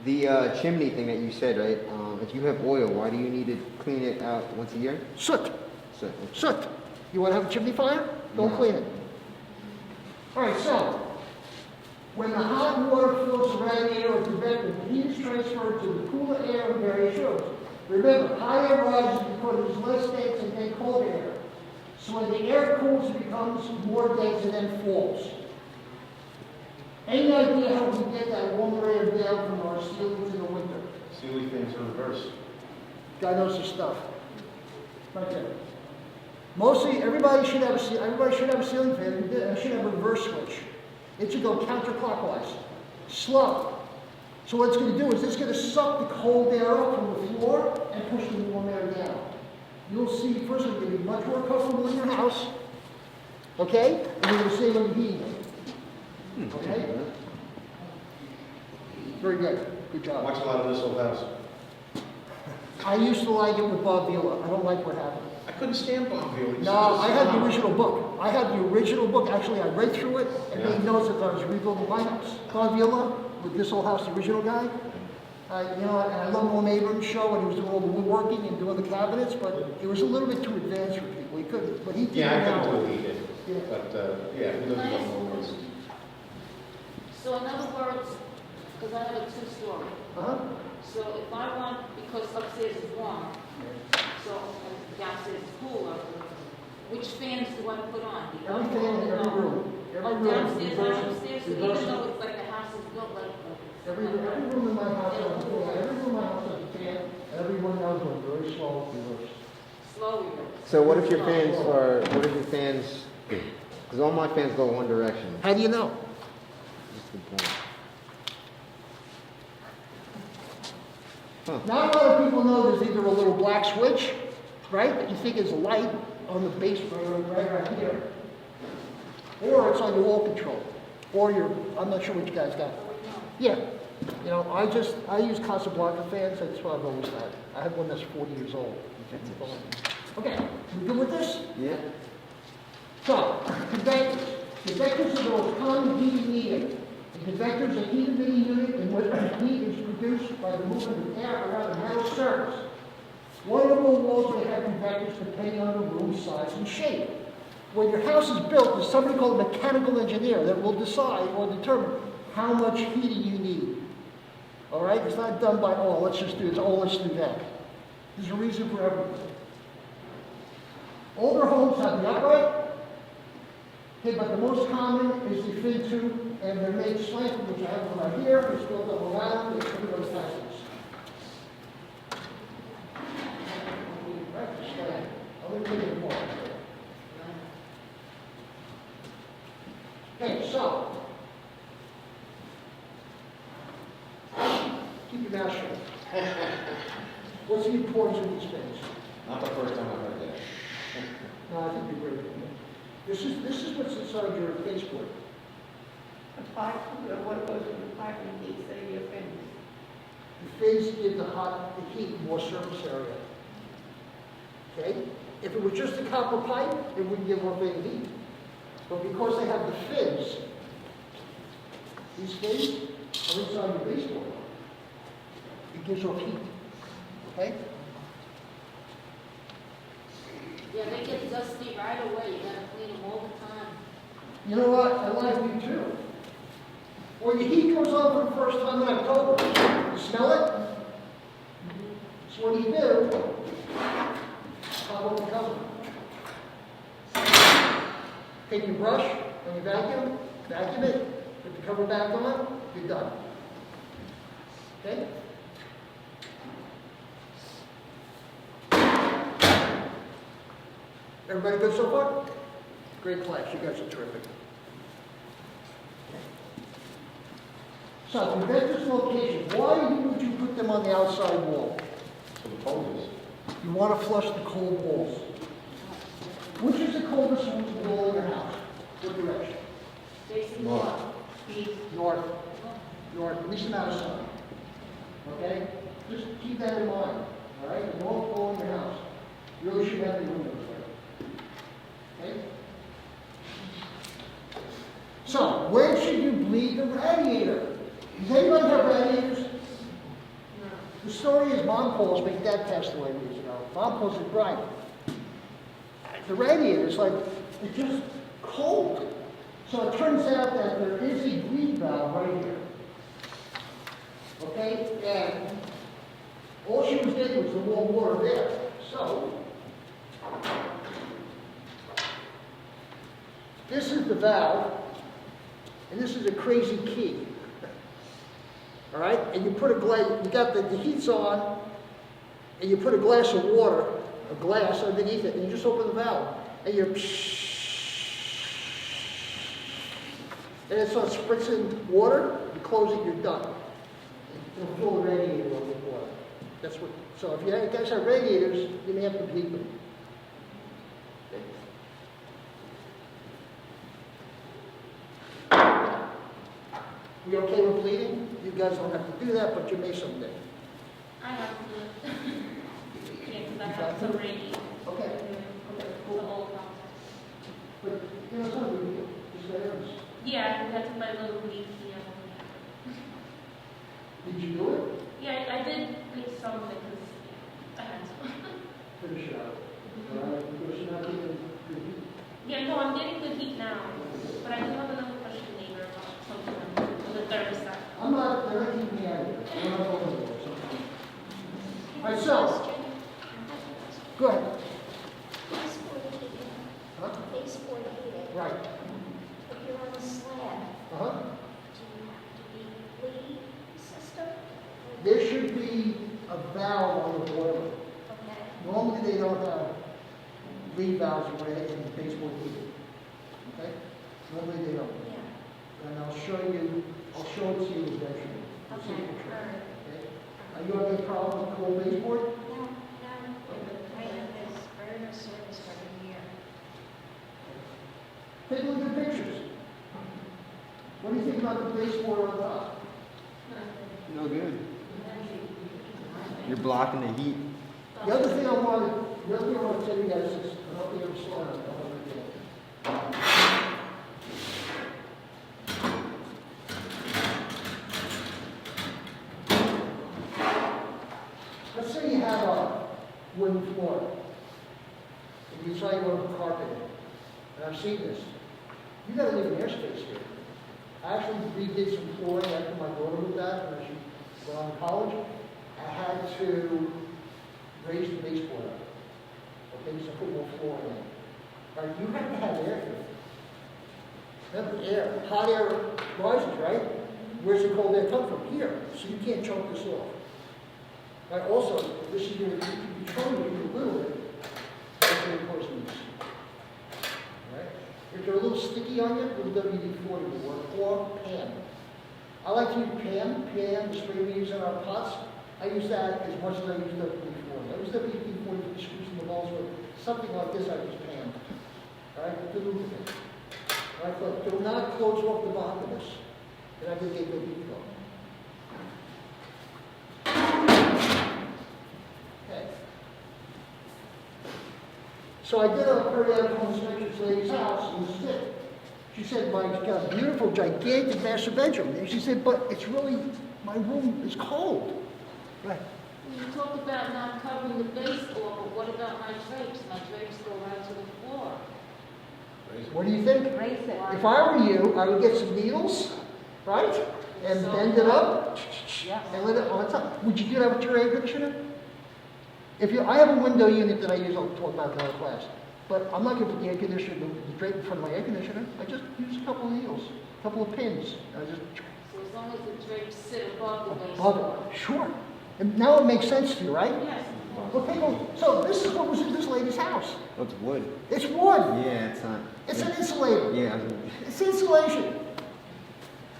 S2: The chimney thing that you said, right? If you have oil, why do you need to clean it out once a year?
S1: Soot.
S2: So,
S1: Soot. You want to have a chimney fire? Don't
S2: No.
S1: clean it. All right, so when the hot water fills the radiator or convector, the heat is transferred to the cooler air in various rooms. Remember, hot air rises because there's less dense and then cold air. So when the air cools, it becomes more dense and then falls. Any idea how we get that warmer air down from our ceilings in the winter?
S4: Ceiling things in reverse.
S1: Guy knows his stuff. Right there. Mostly, everybody should have a ceiling fan. It should have a reverse switch. It should go counterclockwise, slow. So what it's going to do is it's going to suck the cold air up from the floor and push the warm air down. You'll see, first you're going to be much more comfortable in your house, okay? And you're going to save on your heating. Okay? Very good. Good
S4: I
S1: job.
S4: watch a lot of this old house.
S1: I used to like it with Bob Vila. I don't like what happened.
S4: I couldn't stand Bob Vila.
S1: No, I had the original book. I had the original book. Actually, I read through it and
S4: Yeah.
S1: made notes as I was rebuilding my house. Bob Vila, with this old house, the original guy. And I love Norm Abrams' show when he was doing all the woodworking and doing the cabinets, but it was a little bit too advanced for people. He couldn't, but he did
S4: Yeah, I
S1: it
S4: couldn't do
S1: now.
S4: what he did.
S1: Yeah.
S4: But, yeah, he doesn't know more words.
S6: So in other words, because I have a two-story,
S1: Uh-huh.
S6: so if I want, because upstairs is warm, so and downstairs is cooler, which fans do I put on? The
S1: Every fan in every room. Every
S6: Oh,
S1: room.
S6: downstairs and
S1: reverse-
S6: upstairs, so
S1: reverse-
S6: even though it's like the house is built like.
S1: Every room in my house has a fan. Every room in my house has a fan. Everyone knows one very slow reverse.
S6: Slow reverse.
S2: so what if your fans, because all my fans go one direction.
S1: How do you know?
S2: That's a good point. Huh.
S1: Not a lot of people know there's either a little black switch, right, that you think is a light on the base right here, or it's on your wall control, or I'm not sure what you guys got. Yeah, I use Casablanca fans, that's what I've always had. I have one that's 40 years old. Okay, we good with this?
S2: Yeah.
S1: So, convectors. Convectors are the most common heating medium. The convector is a heat emitting unit in which heat is produced by the movement of air around a metal surface. One or more walls may have convectors depending on the room size and shape. When your house is built, there's somebody called a mechanical engineer that will decide or determine how much heating you need. All right? It's not done by, let's just do this, let's do that. There's a reason for everything. Older homes have the upright. Okay, but the most common is the fin tube, and they're made slanted, which I have one right here. It's built up around, it's everybody's houses. Right, slant. I'll leave it more. Okay, so. Keep your mouth shut. What's the importance of these things?
S4: Not the first time I heard that.
S1: No, I think you're great. This is what's inside your baseboard.
S3: The pipe, what goes from the pipe and heat, say your fence.
S1: The fins give the heat more surface area. Okay? If it was just a copper pipe, it wouldn't give off any heat. But because they have the fins, these fins are inside your baseboard. It gives off heat. Okay?
S6: Yeah, they get dusty right away, you gotta clean them all the time.
S1: You know what? I like you too. When the heat comes on for the first time in October, you smell it? So what do? Pop open the cover. Take your brush, when you vacuum it, put Put the cover back on, you're done. Okay? Everybody good so far? Great class, you guys are terrific. So, to get this location, why would you put them on the outside wall?
S4: So the cold is.
S1: You want to flush the cold walls. Which is the coldest wall in your house? What direction?
S6: Facing
S4: North.
S6: north. East.
S1: North. North, at least amount of sun. Okay? Just keep that in mind, all right? The north wall in your house. You really should have any windows there. Okay? So, when should you bleed the radiator? Does anybody have radiators? The story is mom calls me, dad passed away years ago. Mom calls me, Brian. The radiator is like, it's just cold. So it turns out that there is a bleed valve right here. Okay? And all she was getting was the warm water there. So, this is the valve, and this is a crazy key. All right? And you put a glass, you got the heat's on, and you put a glass of water, a glass underneath it, and you just open the valve. And you're, and it starts spritzing water, you close it, you're done. It'll fill the radiator up with water. That's what, so if you guys have radiators, you may have to bleed them. We okay with bleeding? You guys don't have to do that, but you may someday.
S7: I have to do it. Yeah, because I have some radiation.
S1: Okay.
S7: The old house.
S1: But, you know, it's not a big deal. Just let it.
S7: Yeah, that's my little leaf.
S1: Did you do it?
S7: Yeah, I did make some of it because I had to.
S1: Finish it out. All right, because you're not getting good heat.
S7: Yeah, no, I'm getting good heat now. But I do have another question later about something on the thermostat.
S1: I'm not, they're not keeping me out of here. I'm not going there. All right, so, go ahead.
S8: Baseboard heating.
S1: Huh?
S8: Baseboard heating.
S1: Right.
S8: If you're on a slab,
S1: Uh-huh.
S8: do you have to be bleed system?
S1: There should be a valve on the boiler.
S8: Okay.
S1: Normally, they don't have bleed valves in baseboard heating. Okay? Normally, they don't.
S8: Yeah.
S1: And I'll show it to you eventually. You'll see
S8: Okay.
S1: the picture.
S8: All right.
S1: Okay? Are you having a problem with cold baseboard?
S8: No, no. I have this burner service for a year.
S1: Take a look at the pictures. What do you think about the baseboard on top?
S2: No good. You're blocking the heat.
S1: The other thing I want to tell you guys is, I don't think I ever saw it. I don't know if I did. Let's say you have a wooden floor, and you decide you want to put carpet in, and I've seen this. You gotta leave an airspace here. I actually redid some flooring after my daughter moved out when she went on to college. I had to raise the baseboard up. Okay, so put more flooring in. All right, you have to have air here. Remember, air, hot air rises, right? Where's the cold air come from? Here. So you can't choke this off. Right, also, this is going to be trouble you a little bit. That's going to cause leaks. Right? If they're a little sticky on you, the WD-40 will work, or Pam. I like to use Pam, the spray we use in our pots. I use that as much as I use WD-40. I use WD-40 for the screws in the balls with something like this, I use Pam. All right, the lubricant. All right, but do not close off the bottom of this. Then I can get good heat flow. Okay. So I did a periodic home inspection at this lady's house, and this is it. She said, got a beautiful, gigantic master bedroom. And she said, but it's really, my room is cold. Right.
S6: You talk about not covering the base floor, but what about my drapes? My drapes go right to the floor.
S1: What do you think?
S5: Raise it.
S1: If I were you, I would get some needles, right? And bend it up
S5: Yeah.
S1: and let it on top. Would you do that with your air conditioner? If you, I have a window unit that I use, I'll talk about in another class. But I'm not going to put the air conditioner, the drape in front of my air conditioner. I just use a couple of needles. couple of pins. I just
S6: So as long as the drapes sit above the
S1: above
S6: baseboard.
S1: it. Sure. And now it makes sense to you, right?
S6: Yes.
S1: Well, so this is what was in this lady's house.
S2: Oh, it's wood.
S1: It's wood.
S2: Yeah, it's not.
S1: It's an insulator.
S2: Yeah.
S1: It's insulation.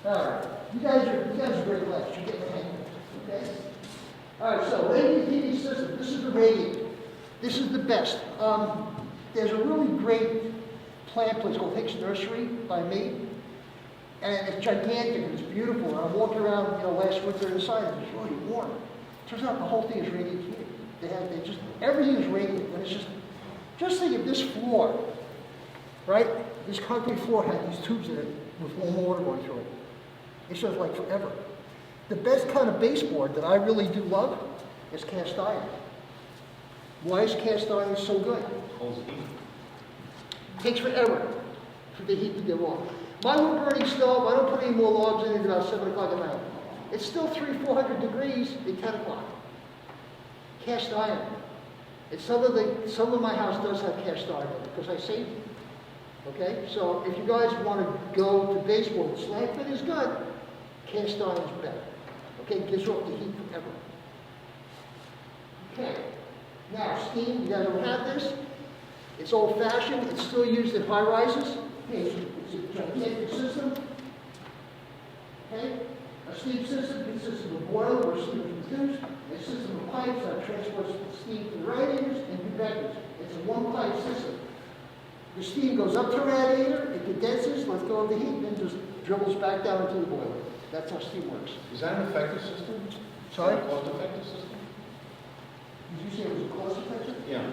S1: All right. You guys are great class. You're getting the hang of it. Okay? All right, so radiator heating system. This is the radiator. This is the best. There's a really great plant place called Hicks Nursery by me. And it's gigantic, and it's beautiful. And I walked around, last winter inside, and it's really warm. Turns out the whole thing is radiant heating. Everything is radiant, and it's just think of this floor, right? This concrete floor had these tubes in it with warm water going through it. It's just like forever. The best kind of baseboard that I really do love is cast iron. Why is cast iron so good?
S4: Holds heat.
S1: Takes forever for the heat to get off. My wood burning stove, I don't put any more logs in it about 7 o'clock at night. It's still 300-400 degrees at 10 o'clock. Cast iron. And some of my house does have cast iron in it because I saved it. Okay? So if you guys want to go to baseboard, slag fit is good. Cast iron is better. Okay? It gives off the heat forever. Okay. Now, steam, you guys don't have this. It's old-fashioned. It's still used in high-rises. Okay, it's a gigantic system. Okay? A steam system consists of a boiler where steam is produced, a system of pipes that transports steam to the radiators and convectors. It's a one-pipe system. The steam goes up to the radiator, it condenses, lets go of the heat, and then just dribbles back down into the boiler. That's how steam works.
S4: Is that an effective system?
S1: Sorry?
S4: A cost-effective system?
S1: Did you say it was a cost effective?
S4: Yeah.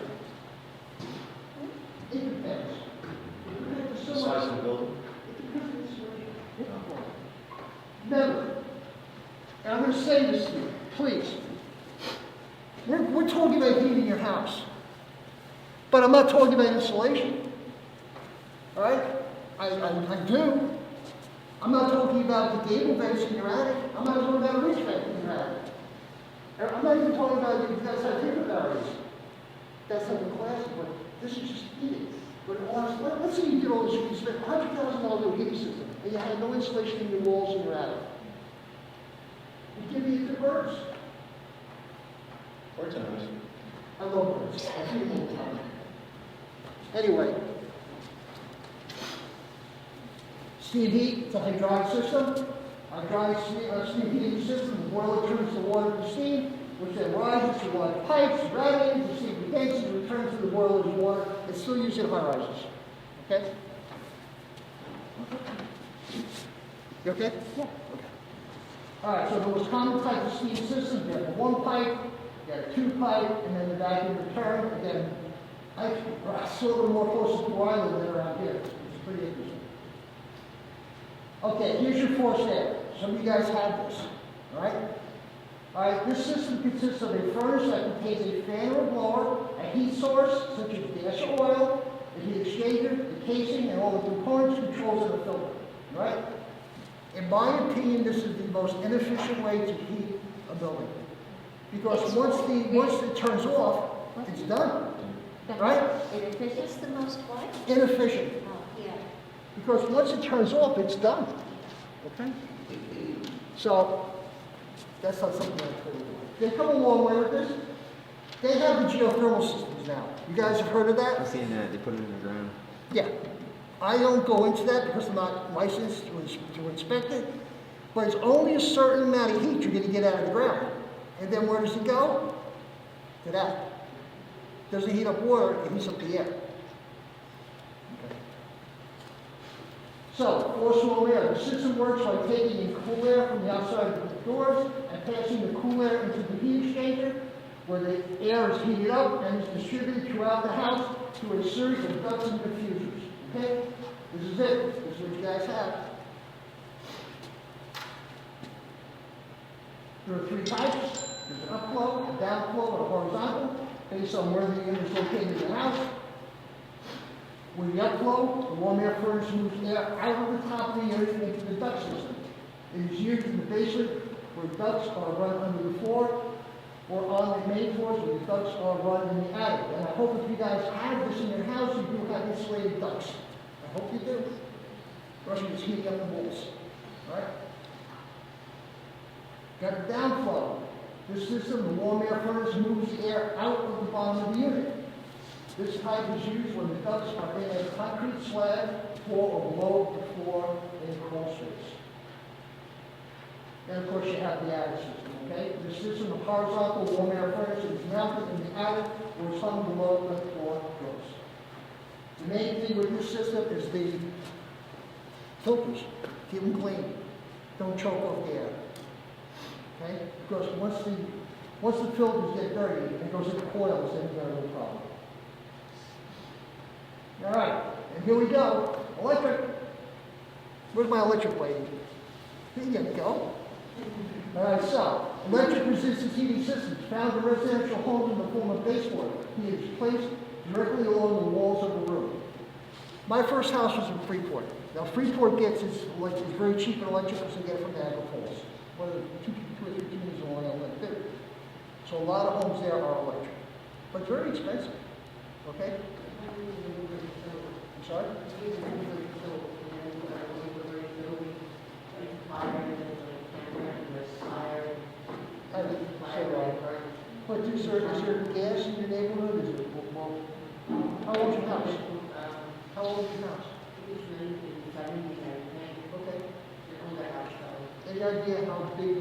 S1: It depends. It depends
S4: The
S1: so
S4: size
S1: much.
S4: of the building?
S1: It depends on the situation. Remember, and I'm going to say this to you, please. We're talking about heating your house. But I'm not talking about insulation. All right? I do. I'm not talking about the gable vents in your attic. I'm not talking about a ridge vent in your attic. I'm not even talking about if you guys have paper barriers. That's something classy, but this is just heating. But honestly, let's say you did all this, you spent $100,000 on a heating system, and you had no insulation in your walls in your attic. It'd give you the birds.
S4: Or it's nice.
S1: I love birds. I feed them all the time. Anyway, steam heat, it's a hydraulic system. Hydraulic steam heating system, the boiler turns the water to steam, which then rises through water pipes, radiators, the steam condenses, and returns to the boiler as water. It's still used in high rises. Okay? You okay? Yeah. Okay. All right, so the most common type of steam system, you have a one pipe, you have a two pipe, and then the vacuum return. Again, I sort of more closer to where I live than around here. It's pretty interesting. Okay, here's your forced air. Some of you guys have this, all right? All right, this system consists of a furnace that contains a fan or blower, a heat source, such as gas or oil, a heat exchanger, the casing, and all the components, controls, and the filter, all right? In my opinion, this is the most inefficient way to heat a building. Because once it turns off, it's done, right?
S8: It's the most what?
S1: Inefficient.
S8: Oh, yeah.
S1: Because once it turns off, it's done. Okay? So, that's not something I'm totally doing. They come a long way with this. They have the geothermal systems now. You guys have heard of
S2: I've
S1: that?
S2: seen that. They put it in the ground.
S1: Yeah. I don't go into that because I'm not licensed to inspect it. But it's only a certain amount of heat you're going to get out of the ground. And then where does it go? To that. Doesn't heat up water, it heats up the air. Okay. So, forced wall air. The system works by taking in cool air from the outside of the doors and passing the cool air into the heat exchanger, where the air is heated up and is distributed throughout the house through a series of ducts and diffusers. Okay? This is it. This is what you guys have. There are three types. There's an upflow, a downflow, and a horizontal, based on where the unit is located in the house. With the upflow, the warm air furnace moves air out of the top of the unit into the duct system. It is used in the basement where ducts are run under the floor, or on the main floors where the ducts are run in the attic. And I hope if you guys have this in your house, you do have insulated ducts. I hope you do. Rushing is heating up the walls. All right? Got the downflow. This system, the warm air furnace, moves the air out of the bottom of the unit. This type is used when the ducts are in a concrete slab or below the floor in crawl space. And of course you have the attic system, okay? This system, the horizontal warm air furnace, is mounted in the attic or is hung below the floor joist. The main thing with this system is the filters. Keep them clean. Don't choke off the air. Okay? Because once the filters get dirty and it goes into coils, then you've got a little problem. All right, and here we go. Electric. Where's my electric lady? Here you go. All right, so electric resistance heating systems found in residential homes in the form of baseboard. It is placed directly along the walls of the room. My first house was in Freeport. Now Freeport gets its very cheap in electric because they get it from Niagara Falls. One of the two or three communities along that went there. So a lot of homes there are electric, but very expensive. Okay. I'm sorry. But is there gas in your neighborhood? Is it, well, how old's your house? How old is your house? Okay. Any idea how big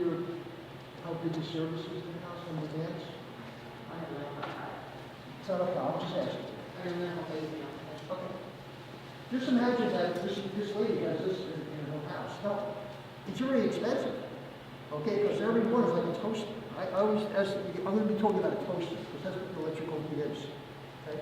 S1: the service is in the house and the dance? It's not okay, I'll just ask you. Okay. Just imagine that this lady has this in her house. No, it's really expensive. Okay, because every one is like a toaster. I always ask, I'm going to be talking about a toaster, because that's what the electrical heat is. Okay?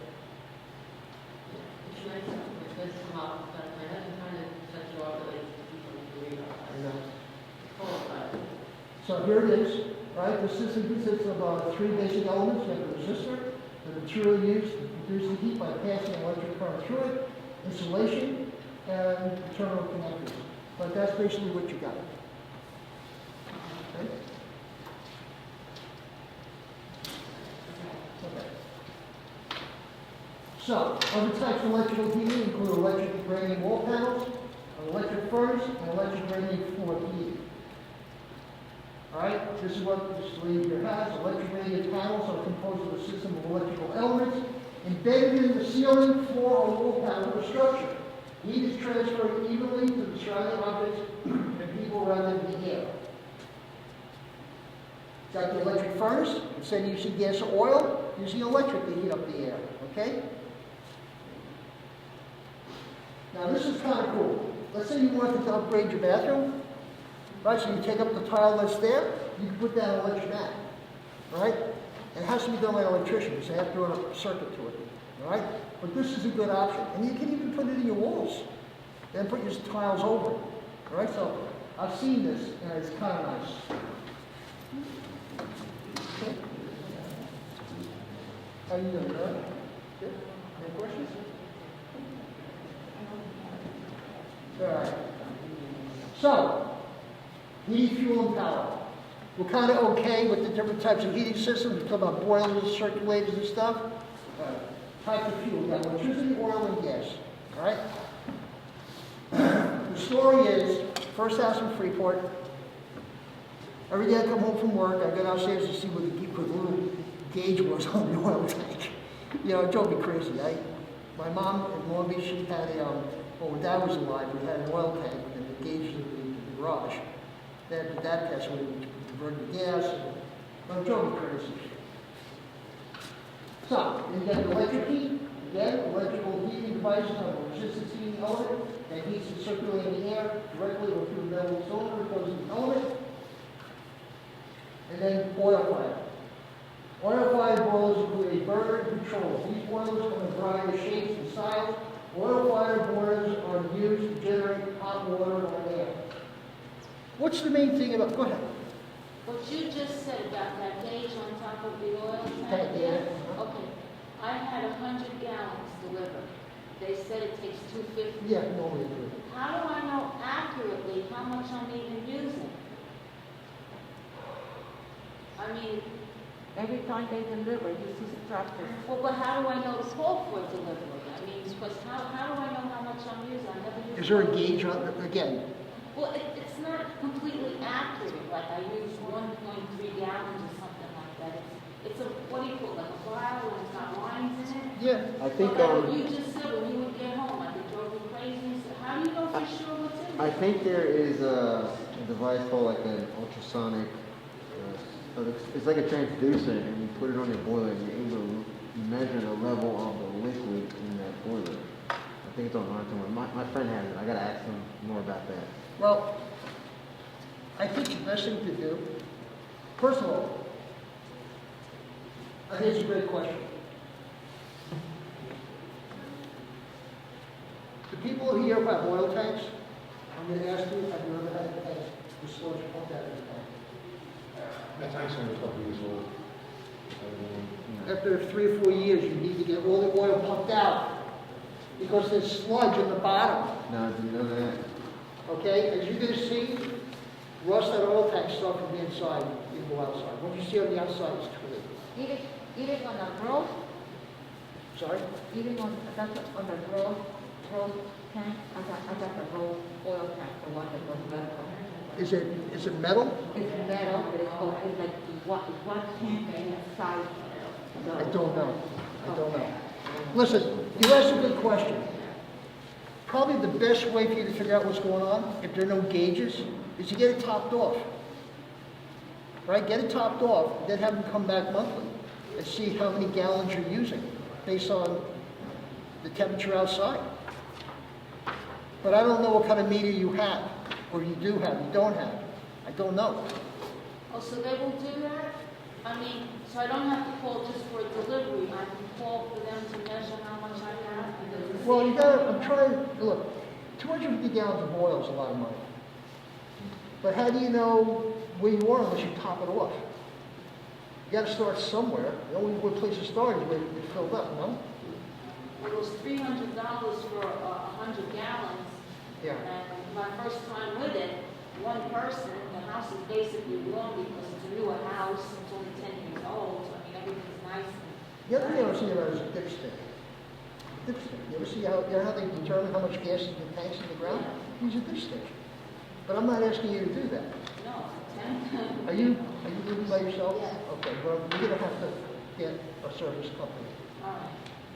S1: So here it is, right? The system consists of three basic elements. You have the resistor, the material used to produce the heat by passing electric current through it, insulation, and terminal connectors. But that's basically what you got. Okay? Okay. So, other types of electrical heating include electric radiating wall panels, an electric furnace, and electric radiating floor heating. Alright, this is what this lady here has. Electric radiating panels are composed of a system of electrical elements embedded in the ceiling, floor, or wall panel of the structure. Heat is transferred evenly to the surrounding objects and people rather than the air. Got the electric furnace. Instead of using gas or oil, using electric to heat up the air. Okay? Now this is kind of cool. Let's say you wanted to upgrade your bathroom. Right, so you take up the tile that's there, you can put down an electric mat. Right? It has to be done by an electrician, because they have to run a circuit to it. Right? But this is a good option. And you can even put it in your walls. Then put your tiles over it. Alright, so I've seen this, and it's kind of nice. Okay. How you doing, Kurt? Good? Any questions? Alright. So, heating, fuel, and power. We're kind of okay with the different types of heating systems. We talk about boilers, circulators, and stuff. Types of fuel. We got electricity, oil, and gas. Alright? The story is, first house in Freeport. Every day I come home from work, I go downstairs to see what the little gauge was on the oil tank. You know, it drove me crazy. My mom in Long Beach, she had well, when Dad was alive, we had an oil tank and the gauge in the garage. Then the Dad passed away, we converted the gas, and it drove me crazy. So, you got the electric heat. Again, electrical heating devices have a resistance heating element that heats and circulating air directly or through the metal cylinder opposing the element. And then oil fire. Oil fire boilers include a burner and controls. These boilers come in a variety of shapes and styles. Oil fire boilers are used to generate hot water or air. What's the main thing about, go ahead.
S6: What you just said about that gauge on top of the oil tank,
S1: Yeah.
S6: okay. I had 100 gallons delivered. They said it takes 250.
S1: Yeah, normally it would.
S6: How do I know accurately how much I'm even using? I mean,
S5: Every time they deliver, you see tractors.
S6: Well, but how do I know it's called for delivery? I mean, because how do I know how much I'm using? I never use.
S1: Is there a gauge on it? Again,
S6: Well, it's not completely accurate, like I use 1.3 gallons or something like that. It's a, what do you call it, like a vial and it's got lines in it?
S1: yeah.
S2: I think,
S6: But like you just said, when you would get home, like it drove you crazy. So how do you know for sure what's in
S2: I
S6: it?
S2: think there is a device called like an ultrasonic, so it's like a transducer, and you put it on your boiler, and you're able to measure the level of the liquid in that boiler. I think it's online somewhere. My friend has it. I gotta ask him more about that.
S1: Well, I think the best thing to do, first of all, I think it's a great question. The people here who have oil tanks, I'm going to ask you, have you ever had a tank with sludge pumped out of the tank?
S4: That tank's only a couple years old.
S1: After 3 or 4 years, you need to get all the oil pumped out because there's sludge in the bottom.
S2: No, I didn't know that.
S1: Okay, as you're going to see, rust on oil tanks start from the inside and go outside. What you see on the outside is clean.
S5: Even on the growth,
S1: Sorry?
S5: even on the growth tank, I got the raw oil tank, the one that goes vertical.
S1: Is it metal?
S5: It's metal, but it's like one tank inside.
S1: I don't know. I don't know. Listen, you asked a good question. Probably the best way for you to figure out what's going on, if there are no gauges, is to get it topped off. Right? Get it topped off, then have them come back monthly and see how many gallons you're using based on the temperature outside. But I don't know what kind of meter you have, or you do have, you don't have. I don't know.
S6: Oh, so they will do that? I mean, so I don't have to call just for a delivery. I can call for them to measure how much I have. And then
S1: Well, you gotta, I'm trying, look, 250 gallons of oil is a lot of money. But how do you know where you are unless you top it off? You gotta start somewhere. The only good place to start is where you filled up, no?
S6: It was $300 for 100 gallons.
S1: Yeah.
S6: And my first time with it, one person, the house is basically warm because it's a newer house, it's only 10 years old, so I mean, everything's nice.
S1: The other thing I was thinking about is a dipstick. Dipstick. You ever see how, you know how they determine how much gas is in the tanks in the ground? Use a dipstick. But I'm not asking you to do that.
S6: No, it's 10.
S1: Are you living by yourself?
S6: Yes.
S1: Okay, well, you're gonna have to get a service company.
S6: All right.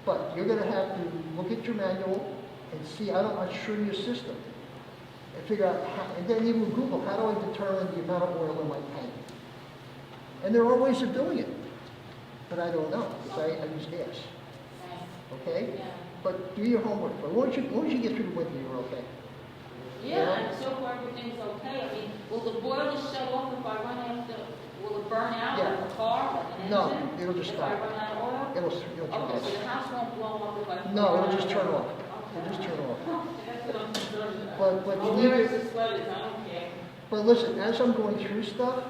S1: But you're gonna have to look at your manual and see, I'm sure your system, and figure out how, and then even Google, how do I determine the amount of oil in my tank? And there are ways of doing it, but I don't know, because I use gas,
S6: Thanks.
S1: okay?
S6: Yeah.
S1: But do your homework, but once you get through the winter, you're okay.
S6: Yeah, and so far everything's okay. I mean, will the boiler shut off if I run after, will it burn out
S1: Yeah.
S6: like a car, like an
S1: No,
S6: engine?
S1: it'll just
S6: If
S1: stop.
S6: I run out of oil?
S1: It'll
S6: Okay, so the house won't blow up if I.
S1: No,
S6: run
S1: it'll just
S6: out
S1: turn
S6: of
S1: off.
S6: oil.
S1: It'll just turn off.
S6: That's what I'm concerned about.
S1: But
S6: Well,
S1: you need
S6: where
S1: to-
S6: is the sweaters? I don't care.
S1: But listen, as I'm going through stuff,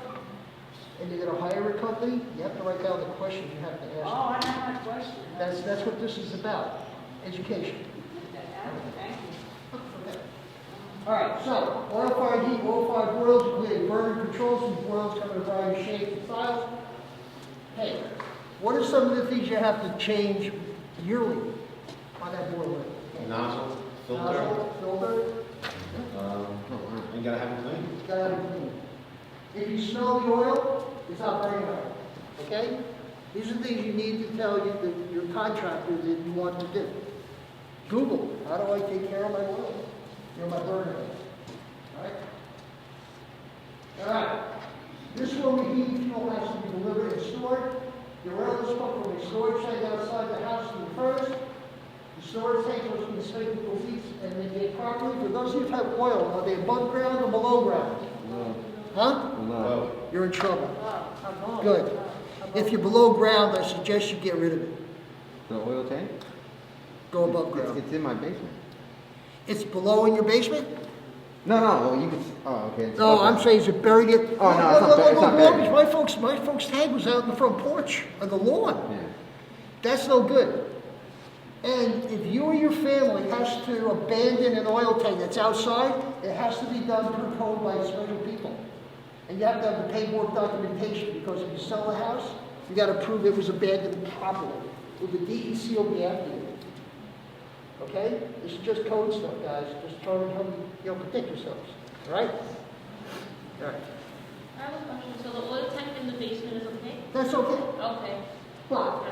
S1: and you're gonna hire a company, you have to write down the questions you have to
S6: Oh,
S1: ask.
S6: I know my question.
S1: That's what this is about, education.
S6: Thank you.
S1: Okay. All right, so oil-fired heat, oil-fired boilers, including burner controls, these boilers come in a variety of shapes and styles. Hey, what are some of the things you have to change yearly on that boiler?
S4: Nozzle, filter,
S1: Nozzle, filter,
S4: you gotta have it clean.
S1: it's gotta be clean. If you smell the oil, it's not burning right, okay? These are things you need to tell your contractor that you want to do. Google, how do I take care of my oil? My burner. All right? All right. This one, the heat fuel has to be delivered and stored. The oil is pumped from a storage tank outside the house to the furnace. The storage tank must be inspected for leaks and maintained properly. For those of you who have oil, are they above ground or below ground?
S2: No.
S1: Huh?
S2: No.
S1: You're in trouble.
S6: Oh,
S1: Good. If you're below ground, I suggest you get rid of it.
S2: The oil tank?
S1: Go above ground.
S2: It's in my basement.
S1: It's below in your basement?
S2: No, you can. Oh, okay.
S1: No, I'm saying is it buried it?
S2: Oh, no, it's not buried.
S1: My folks' tank was out in the front porch on the lawn.
S2: Yeah.
S1: That's no good. And if you or your family has to abandon an oil tank that's outside, it has to be done per code by special people. And you have to have the paperwork documentation, because if you sell the house, you gotta prove it was abandoned properly with the DEC will be after you. Okay? This is just code stuff, guys. Just trying to help you, protect yourselves. All right? All right.
S7: I have a question. So the oil tank in the basement is okay?
S1: That's okay.
S7: Okay.
S1: But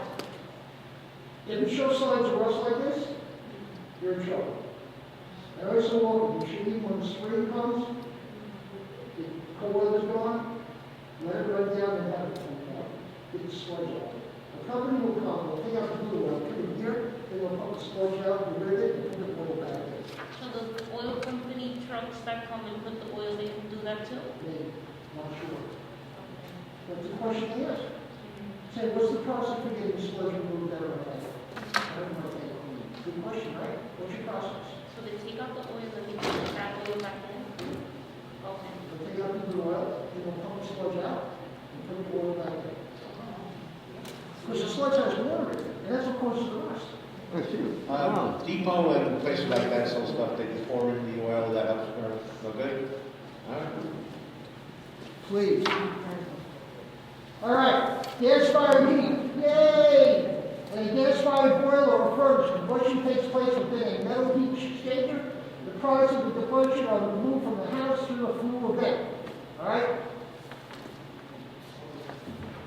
S1: if you show signs of rust like this, you're in trouble. And every so often, you should leave when the spring comes, the cold weather's gone, let it run down and have it come down. Get the sludge out. The company will come, they'll take out the blue oil, put it here, then they'll pump the sludge out, get rid of it, and put the oil back in.
S7: So the oil company trucks that come and put the oil, they can do that too?
S1: Maybe, not sure. That's the question he asked. Say, what's the process for getting the sludge removed out of the tank? I don't know. Good question, right? What's your process?
S7: So they take out the oil and they put that oil back in? Okay.
S1: They'll take out the blue oil, then they'll pump the sludge out, and put the oil back in. Because the sludge has water in it, and that's what causes the rust.
S2: Oh, shoot.
S4: Depot and places like that sell stuff, they just pour in the oil that helps, okay? All right.
S1: Please. All right, gas-fired heating, yay! In a gas-fired boiler or furnace, combustion takes place within a metal heat exchanger. The products of the combustion are removed from the house through a flue event. All right?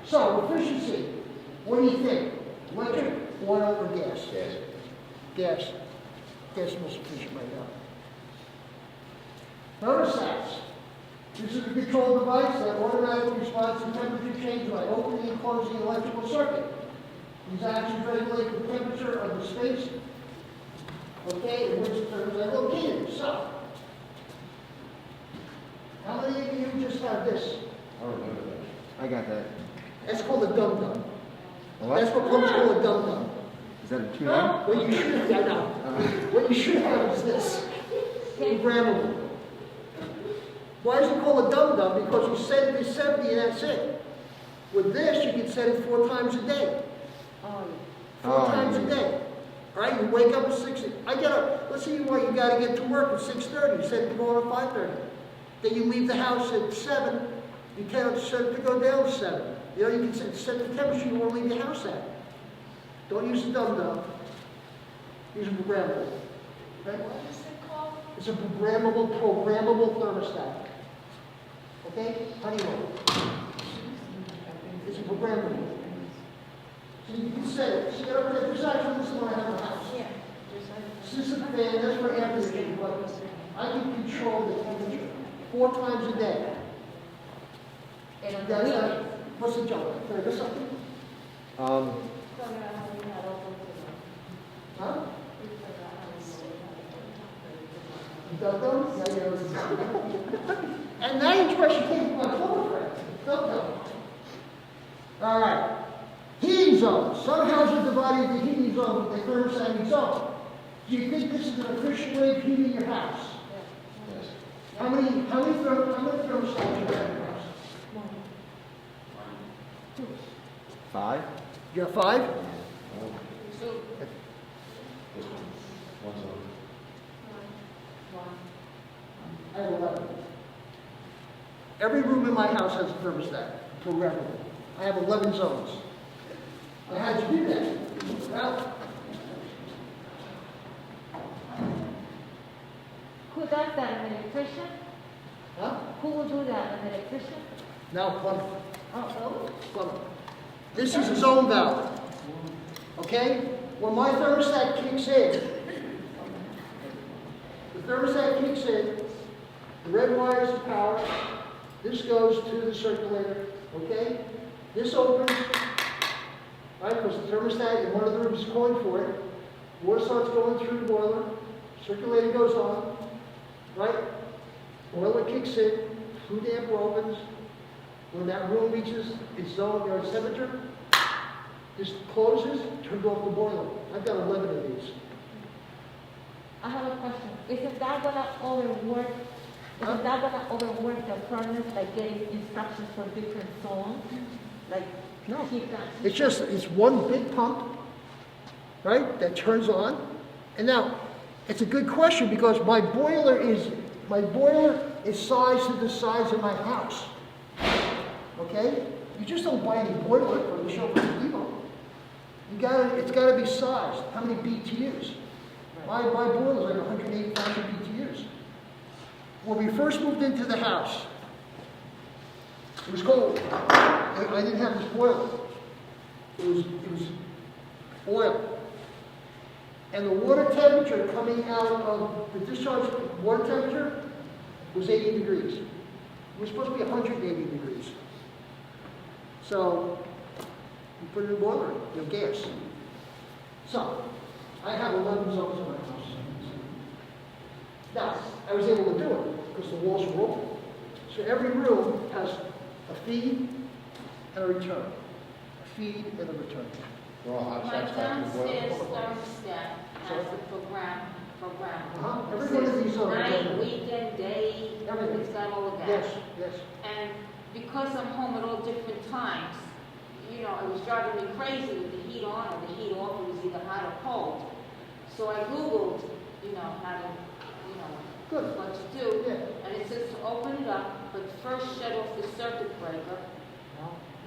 S1: So, efficiency. What do you think? Electric, oil, or gas?
S4: Yes.
S1: Gas. Gas is most efficient right now. Thermostats. This is a control device that automatically responds to temperature change by opening and closing the electrical circuit. These actions regulate the temperature of the space, okay, in which the thermostat are located. So, how many of you just have this?
S4: I remember that.
S2: I got that.
S1: That's called a dum-dum.
S2: What?
S1: That's what plumbers call a dum-dum.
S2: Is that a 2-9?
S1: What you should have, I know. What you should have is this. Programmable. Why is it called a dum-dum? Because you set it to 70 and that's it. With this, you can set it 4 times a day. Four times a day. All right, you wake up at 6. Let's say you got to get to work at 6:30. You set it to go on at 5:30. Then you leave the house at 7. You can't set it to go down to 7. You know, you can set the temperature you want to leave your house at. Don't use a dum-dum. Use a programmable. Okay?
S8: What is it called?
S1: It's a programmable thermostat. Okay? Honeywell. It's a programmable. So you can set it. So you're okay, this actually this is what I have in the house.
S8: Yeah.
S1: This is a fan, that's for air conditioning, but I can control the temperature 4 times a day.
S5: And on the
S1: That's
S5: weekend,
S1: what's the job? Can I do something? Huh? You got those? Yeah, yeah. And now your question came from my phone friend. Don't know. All right. Heating zone. Some houses are divided into heating zone with the thermostat in zone. Do you think this is an efficient way of heating your house?
S4: Yes.
S1: How many thermostats do you have in your house?
S2: 5?
S1: You have 5?
S4: This one. One's on.
S1: I have 11. Every room in my house has a thermostat, programmable. I have 11 zones. Now, how'd you do that? Well,
S5: who does that, an electrician?
S1: huh?
S5: Who will do that, an electrician?
S1: Now, plumber.
S5: Oh,
S1: Plumber. This is a zone valve. Okay? When my thermostat kicks in, the red wire is the power. This goes to the circulator. Okay? This opens, right? Because the thermostat in one of the rooms is calling for it. Water starts going through the boiler. Circulator goes on. Right? Boiler kicks in. Flue damper opens. When that room reaches its zone, its temperature, this closes, turns off the boiler. I've got 11 of these.
S5: I have a question. Isn't that gonna overwork? Isn't that gonna overwork the furnace by getting instructions for different zones? Like,
S1: No.
S5: keep that.
S1: It's one big pump, right, that turns on. And now, it's a good question because my boiler is sized to the size of my house. Okay? You just don't buy any boiler from the shelf at the depot. It's gotta be sized. How many BTUs? My boiler's like 180,000 BTUs. When we first moved into the house, it was cold. I didn't have this boiler. It was oil. And the water temperature coming out of the discharge water temperature was 80 degrees. It was supposed to be 180 degrees. So, you put it in the boiler, you have gas. So, I have 11 zones in my house. Now, I was able to do it because the walls were open. So every room has a feed and a return. A feed and a return.
S4: They're all hot
S6: My
S4: shots back in the boiler.
S6: downstairs thermostat has a program.
S1: Every one of these zones.
S6: Night, weekend, day,
S1: Everything.
S6: it's got all of that.
S1: Yes, yes.
S6: And because I'm home at all different times, you know, it was driving me crazy with the heat on or the heat off. It was either hot or cold. So I Googled, you know, how to, you know,
S1: Good.
S6: what to do.
S1: Yeah.
S6: And it says to open it up, but first shut off the circuit breaker.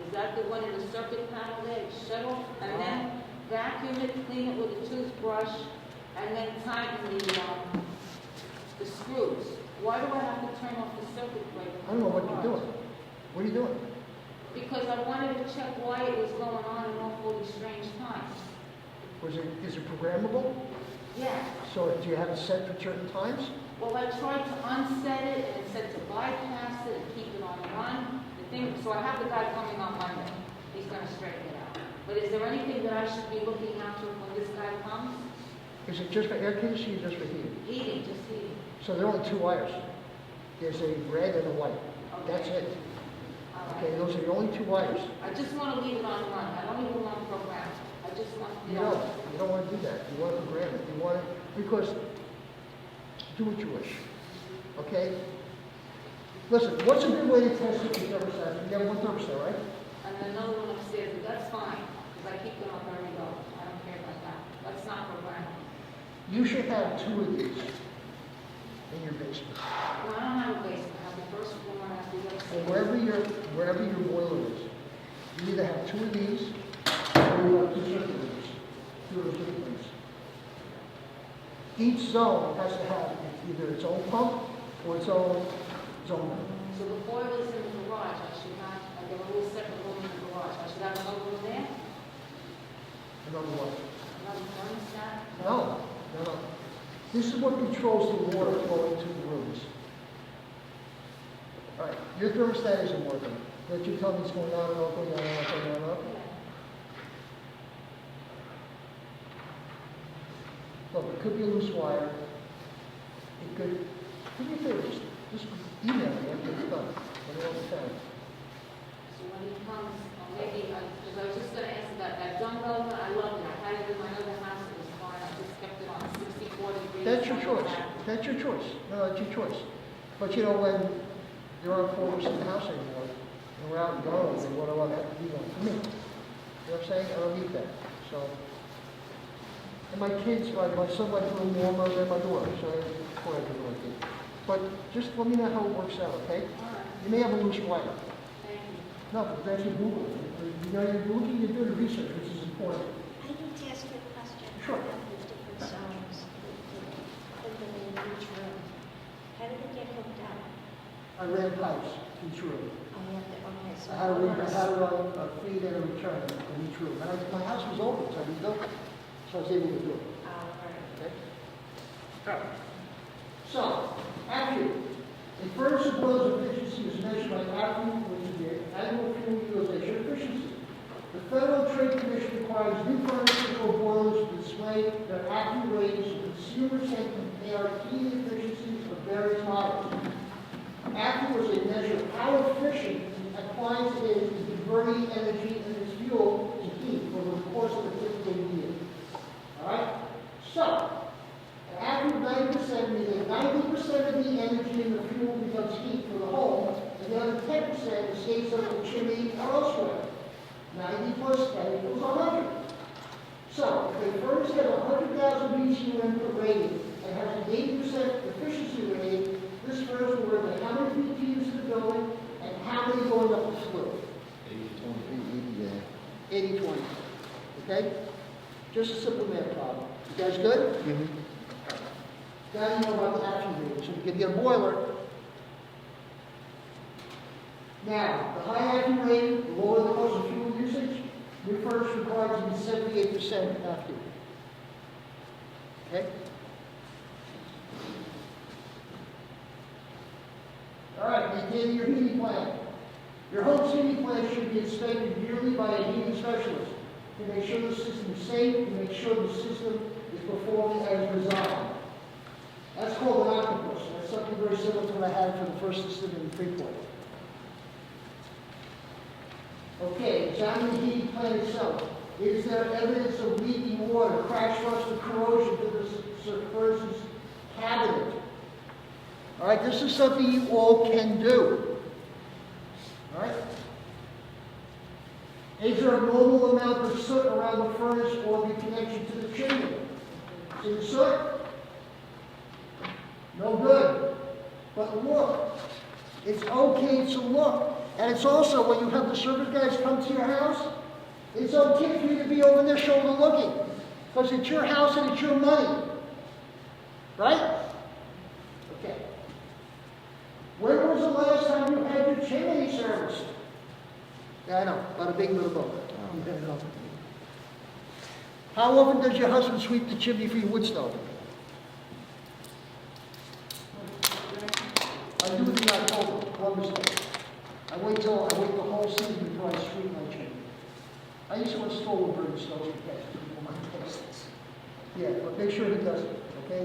S6: Is that the one in the circuit panel there? Shut off, and then vacuum it, clean it with a toothbrush, and then tighten the screws. Why do I have to turn off the circuit breaker?
S1: I don't know what you're doing. What are you doing?
S6: Because I wanted to check why it was going on in awfully strange times.
S1: Is it programmable?
S6: Yeah.
S1: So do you have it set for certain times?
S6: Well, I tried to unset it, and it said to bypass it and keep it on run. So I have the guy coming on Monday. He's going to straighten it out. But is there anything that I should be looking after when this guy comes?
S1: Is it just for air conditioning or just for heating?
S6: Heating, just heating.
S1: So there are only two wires. There's a red and a white.
S6: Okay.
S1: That's it.
S6: All right.
S1: Okay, those are the only two wires.
S6: I just want to leave it on run. I don't even want to program it. I just want,
S1: You don't want to do that. You want to program it. You want to, because do what you wish. Okay? Listen, what's a good way to test it with thermostat? You have one thermostat, right?
S6: And another one upstairs, but that's fine, because I keep them up every go. I don't care about that. That's not programmable.
S1: You should have two of these in your basement.
S6: No, I don't have a basement. I have the first floor, I have the
S1: And
S6: upstairs.
S1: wherever your boiler is, you either have two of these or you have two circulators. Two of those things. Each zone has to have either its own pump or its own zone.
S6: So the boiler's in the garage. I should have, like, there are a little separate room in the garage. I should have another room there?
S1: Another one.
S6: Another thermostat?
S1: No. This is what controls the water flowing to the rooms. All right, your thermostat isn't working. Let you tell me it's going on and off, going on and off, going on and off. Look, it could be a loose wire. It could, do me a favor, just email me after it's done. Let me know what you found.
S6: So when he comes, or maybe, because I was just going to ask about that dumbbell, I love it. I had it in my other house, it was fine. I just kept it on 64 degrees.
S1: That's your choice. That's your choice. No, that's your choice. But you know, when there aren't quarters in the house anymore, and we're out and going, and what do I have to do for me? You know what I'm saying? I don't need that. So, and my kids, my son likes a little warmer than my daughter, so of course I do like it. But just let me know how it works out, okay?
S6: All right,
S1: You may have a loose wire.
S6: thank you.
S1: No, but that's your Google. You know, you're looking, you're doing research, which is important.
S8: I need to ask you a question.
S1: Sure.
S8: About these different zones, in each room. How did it get hooked up?
S1: I ran pipes each room.
S8: Oh, you have to, okay, so.
S1: I had to run a feed and a return in each room. And my house was open, so I rebuilt it. So I was able to do it.
S8: Oh, all right.
S1: Okay? All right. So, ACU. A furnace boiler's efficiency is measured by ACU, which is the annual fuel utilization efficiency. The Federal Trade Commission requires new furnaces or boilers to display their ACU ratings so consumers can compare heating efficiencies of various models. ACU is a measure of how efficient an appliance is in converting energy and its fuel to heat over the course of a typical year. All right? So, an ACU 90% means that 90% of the energy in the fuel becomes heat for the home, and the other 10% escapes up the chimney or elsewhere. 90 plus 10 equals 100. So, if a furnace has 100,000 BTU per rating and has an 80% efficiency rating, this furnace will work out how many BTUs in the building and how many going up the flue.
S2: Yeah.
S1: 80/20. Okay? Just a simple math problem. You guys good?
S2: Mm-hmm.
S1: Now you know about the action rating. So you can get a boiler. Now, the high action rating, the lower the cost of fuel usage, your furnace requires to be 78% after. Okay? All right, maintaining your heating plan. Your home's heating plan should be inspected yearly by a heating specialist to make sure the system is safe, to make sure the system is performing as designed. That's called an octopus. That's something very similar to what I had for the first system in Freeport. Okay, examine the heating plan itself. Is there evidence of leaking water, cracks, rust, or corrosion to the furnace's cabinet? All right, this is something you all can do. All right? Is there a normal amount of soot around the furnace or the connection to the chimney? See the soot? No good. But look, it's okay to look. And it's also, when you have the service guys come to your house, it's okay for you to be over their shoulder looking. Because it's your house and it's your money. Right? Okay. When was the last time you had your chimney serviced? Yeah, I know. About a big little boat. How often does your husband sweep the chimney for your wood stove? I do it in October, Columbus Day. I wait the whole season before I sweep my chimney. I used to install wood burning stoves for guys, people might taste this. Yeah, but make sure he does it, okay?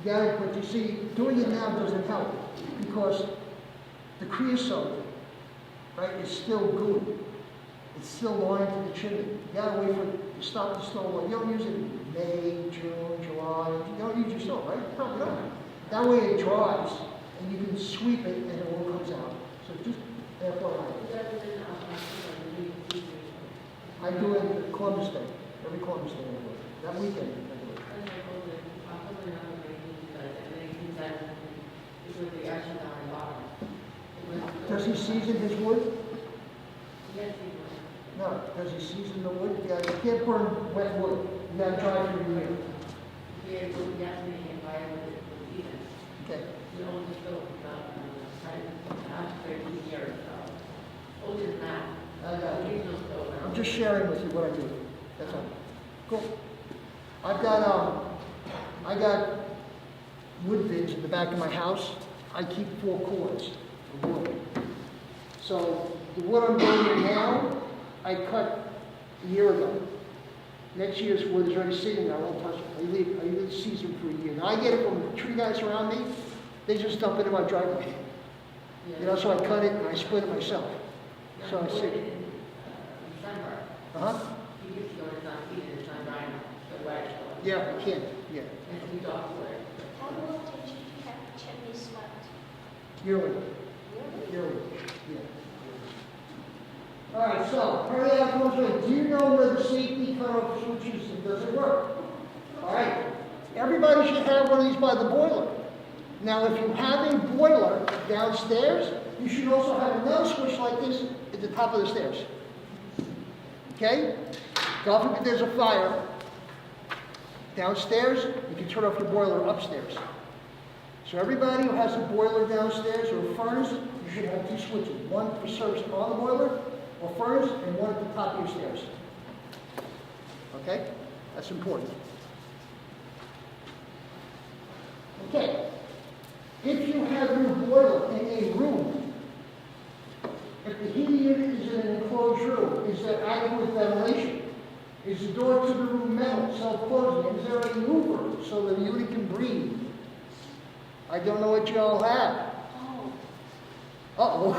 S1: Yeah, but you see, doing it now doesn't help because the creosote, right, is still good. It's still lined to the chimney. You gotta wait for it to stop the snow. You don't use it in May, June, July. You don't use your snow, right? No, you don't. That way it dries and you can sweep it and it all comes out. So just FYI. I do it Columbus Day, every Columbus Day I do it. That weekend I do it. Does he season his wood? No. Does he season the wood? Yeah, you can't burn wet wood. You gotta dry for your year. Okay. I'm just sharing with you what I do. That's all. Cool. I got wood bins in the back of my house. I keep 4 cords of wood. So the wood I'm burning now, I cut a year ago. Next year's wood is already sitting there. I won't touch it. I leave the season for a year. Now I get it from the tree guys around me. They just dump it in my driveway. You know, so I cut it and I split it myself. So I see. Uh-huh. Yeah, I can. Yeah.
S8: How long did you have the chimney swept?
S1: Yearly. Yearly. Yeah. All right, so, periodic monitoring. Do you know where the safety cutoff switch is and does it work? All right. Everybody should have one of these by the boiler. Now, if you have a boiler downstairs, you should also have another switch like this at the top of the stairs. Okay? God forbid there's a fire. Downstairs, you can turn off your boiler upstairs. So everybody who has a boiler downstairs or a furnace, you should have 2 switches. One for service on the boiler or furnace and one at the top of your stairs. Okay? That's important. Okay. If you have your boiler in a room, if the heating unit is in an enclosed room, is there adequate ventilation? Is the door to the room metal, self-closing? Is there a louver so the unit can breathe? I don't know what you all have. Uh-oh.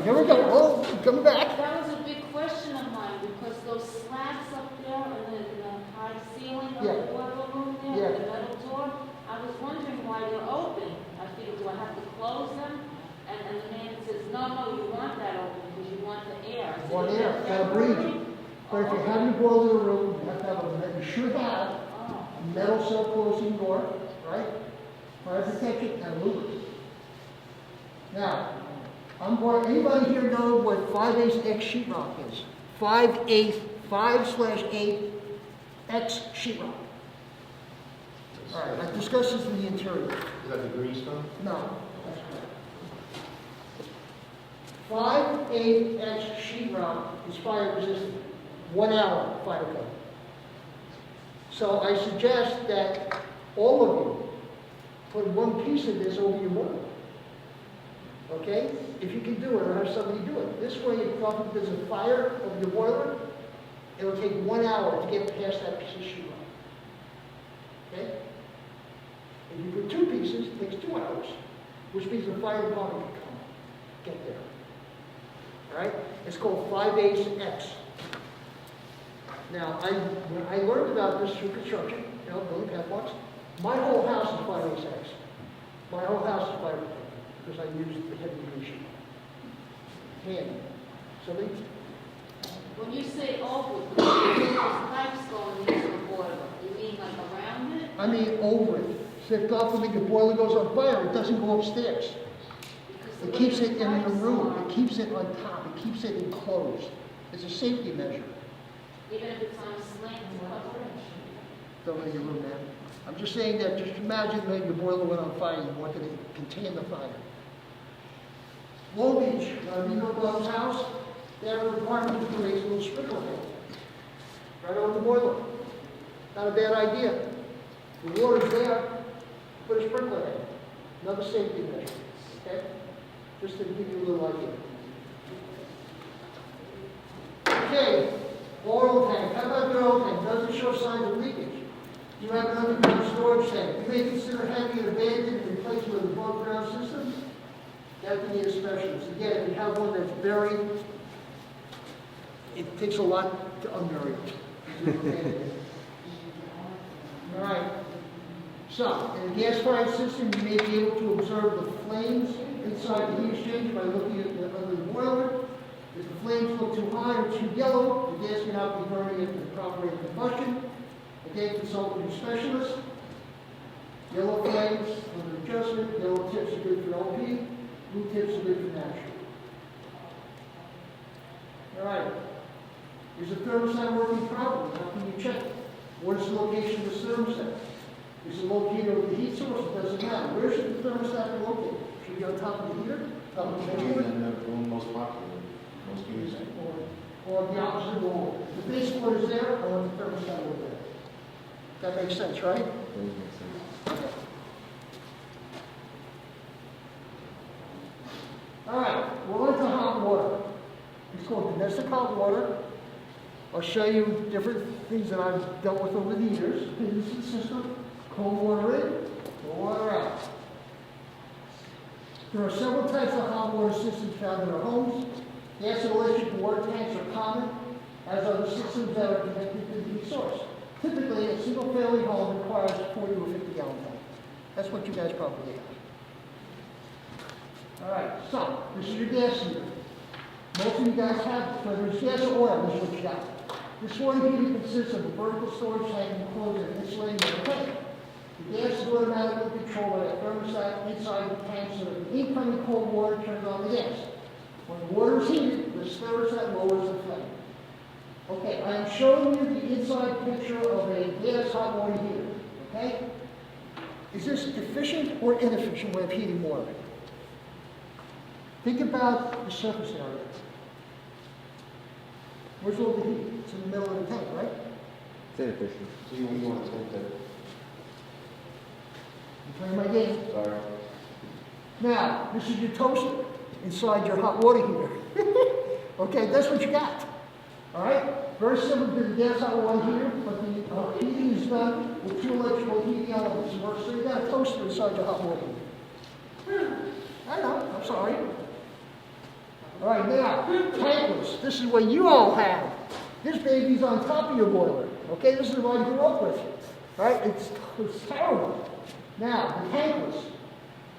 S1: Here we go. Oh, coming back.
S6: That was a big question of mine, because those slats up there in the high ceiling of the boiler room there, the metal door, I was wondering why they're open. I figured, do I have to close them? And the man says, no, you want that open because you want the air. I said,
S1: Want air, gotta breathe. But if you have your boiler in a room, you have to have you should have a metal self-closing door, right? Fire protection and louver. Now, anybody here know what 5/8 X sheetrock is? 5/8 X sheetrock. All right, I discussed this in the interior.
S4: Is that the green stone?
S1: No, that's correct. 5/8 X sheetrock is fire resistant, 1 hour fire code. So I suggest that all of you put one piece of this over your boiler. Okay? If you can do it, or have somebody do it. This way, if there's a fire over your boiler, it'll take 1 hour to get past that piece of sheetrock. Okay? If you put 2 pieces, it takes 2 hours, which means the fire department can come, get there. All right? It's called 5/8 X. Now, when I learned about this through construction, building catwalks, my whole house is 5/8 X. My whole house is fire protected because I used the heavy machine. Handy. So they,
S6: When you say over, those pipes going into the boiler, you mean like around it?
S1: I mean over it. So if God forbid your boiler goes on fire, it doesn't go upstairs.
S6: Because
S1: It
S6: the
S1: keeps
S6: way
S1: it in the
S6: pipes
S1: room.
S6: are,
S1: It keeps it on top. It keeps it enclosed. It's a safety measure.
S6: Even if it's on a slant, it's covered.
S1: Don't let your room down. I'm just saying that, just imagine that your boiler went on fire and you wanted to contain the fire. Long Beach, Reno Glove's house, they have a requirement to raise a little sprinkler head right over the boiler. Not a bad idea. The water's there, put a sprinkler head. Another safety measure, okay? Just to give you a little idea. Okay, oil tank. How about your oil tank? Does it show signs of leakage? You have an underground storage tank. You may consider having it abandoned and replaced with an above ground system. That would need a specialist. Again, if you have one that's buried, it takes a lot to unbury it. All right. So, in a gas-fired system, you may be able to observe the flames inside the heat exchanger by looking at the under the boiler. If the flames look too high or too yellow, the gas may not be burning at the proper rate of combustion. Again, consult with your specialist. Yellow flames under adjustment. Yellow tips are good for LP. Blue tips are good for natural. All right. Is the thermostat working properly? How can you check it? What is the location of the thermostat? Is it located over the heat source? It doesn't matter. Where should the thermostat be located? Should it be on top of the heater? Top of the ventilator?
S4: And the most popular, most used.
S1: Or the opposite wall? If the baseboard is there, I want the thermostat over there. That makes sense, right?
S2: Does make sense.
S1: All right, we're into hot water. It's called domestic hot water. I'll show you different things that I've dealt with over the years. Okay, this is the system. Cold water in, cold water out. There are several types of hot water systems found in our homes. Gas and electric water tanks are common, as are the systems that are connected to the heat source. Typically, a single-family home requires a 40 or 50-gallon tank. That's what you guys probably have. All right, so this is your gas heater. Most of you guys have, whether it's gas or oil, this is what you got. This water heater consists of a vertical storage tank enclosed in an insulating metal tank. The gas is automatically controlled by a thermostat inside the tank so that the incoming cold water turns on the gas. When the water is heated, the thermostat lowers the flame. Okay, I am showing you the inside picture of a gas hot water heater, okay? Is this efficient or inefficient way of heating water? Think about the surface area. Where's all the heat? It's in the middle of the tank, right?
S2: It's inefficient.
S4: So you want to take that,
S1: I'm playing my game.
S4: sorry.
S1: Now, this is your toaster inside your hot water heater. Okay, that's what you got. All right? Very similar to the gas hot water heater, but the heating is done with 2 electrical heating elements. So you got a toaster inside your hot water heater. I know, I'm sorry. All right, now, tankless. This is what you all have. This baby's on top of your boiler. Okay, this is what I grew up with. Right? It's terrible. Now, the tankless.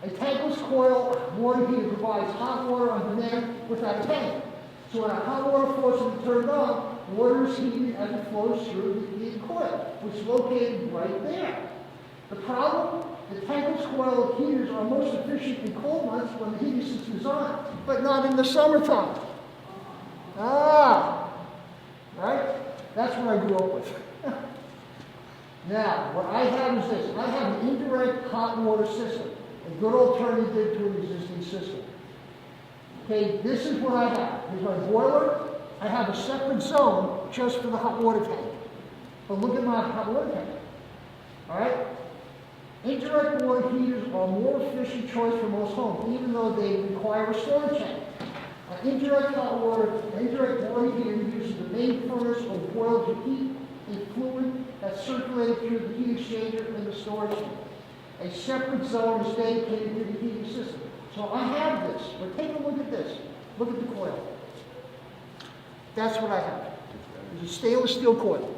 S1: A tankless coil water heater provides hot water on demand without a tank. So when a hot water faucet is turned on, water is heated as it flows through the heated coil, which is located right there. The problem? The tankless coil heaters are most efficient in cold months when the heating system is on, but not in the summertime. Ah, right? That's what I grew up with. Now, what I have is this. I have an indirect hot water system, a good alternative to an existing system. Okay, this is what I have. Here's my boiler. I have a separate zone just for the hot water tank. But look at my hot water tank. All right? Indirect water heaters are a more efficient choice for most homes, even though they require a storage tank. An indirect water heater uses the main furnace or boiler to heat a fluid that's circulated through the heat exchanger and the storage tank. A separate zone is dedicated to the heating system. So I have this, but take a look at this. Look at the coil. That's what I have. It's a stainless steel coil.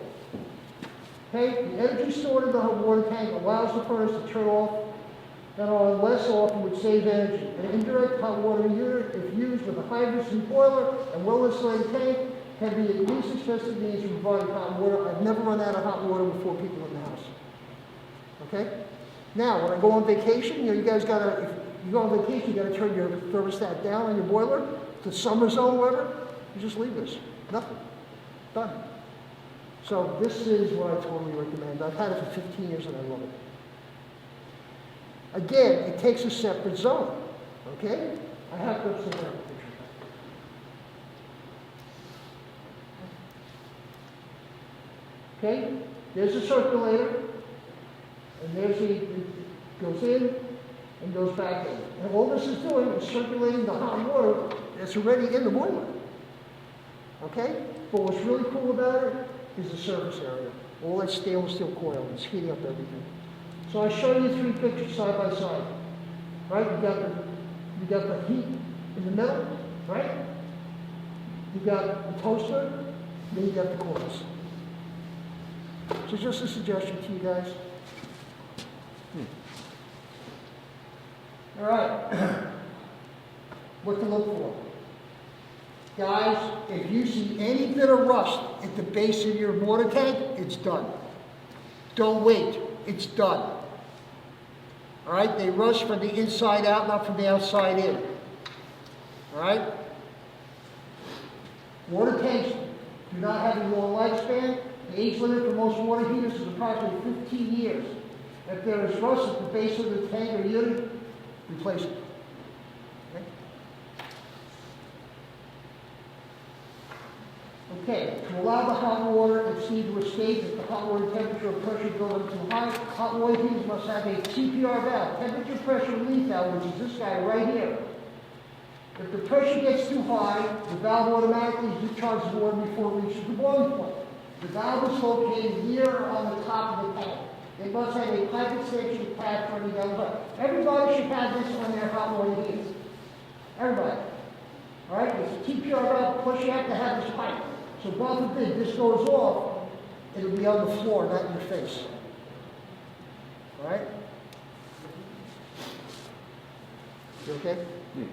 S1: Okay, the energy stored in the hot water tank allows the furnace to turn off and on less often, which saves energy. An indirect hot water heater, if used with a high-efficiency boiler and well-insulated tank, can be the least expensive means of providing hot water. I've never run out of hot water with 4 people in the house. Okay? Now, when I go on vacation, you guys gotta, if you go on vacation, you gotta turn your thermostat down on your boiler to summer zone, whatever. You just leave this. Nothing. Done. So this is what I totally recommend. I've had it for 15 years and I love it. Again, it takes a separate zone. Okay? I have to upset that picture. Okay? There's a circulator, and there's it goes in and goes back in. And all this is doing is circulating the hot water that's already in the boiler. Okay? But what's really cool about it is the surface area. All that stainless steel coil is heating up everything. So I show you 3 pictures side by side. Right? You got the heat in the middle, right? You got the toaster, then you got the coils. So just a suggestion to you guys. All right. What to look for. Guys, if you see any bit of rust at the base of your water tank, it's done. Don't wait. It's done. All right? They rust from the inside out, not from the outside in. All right? Water tanks do not have a long lifespan. The age limit for most water heaters is approximately 15 years. If there is rust at the base of the tank or unit, replace it. Okay, to allow the hot water and steam to escape if the hot water temperature or pressure builds up too high, hot water heaters must have a CPR valve, temperature pressure relief valve, which is this guy right here. If the pressure gets too high, the valve automatically discharges water before it reaches the boiling point. The valve is located here on the top of the tank. It must have a pipe extension pad running down the pipe. Everybody should have this on their hot water heaters. Everybody. All right, it's a TPR valve, plus you have to have this pipe. So God forbid this goes off, it'll be on the floor, not in your face. All right? You okay?
S2: Yeah.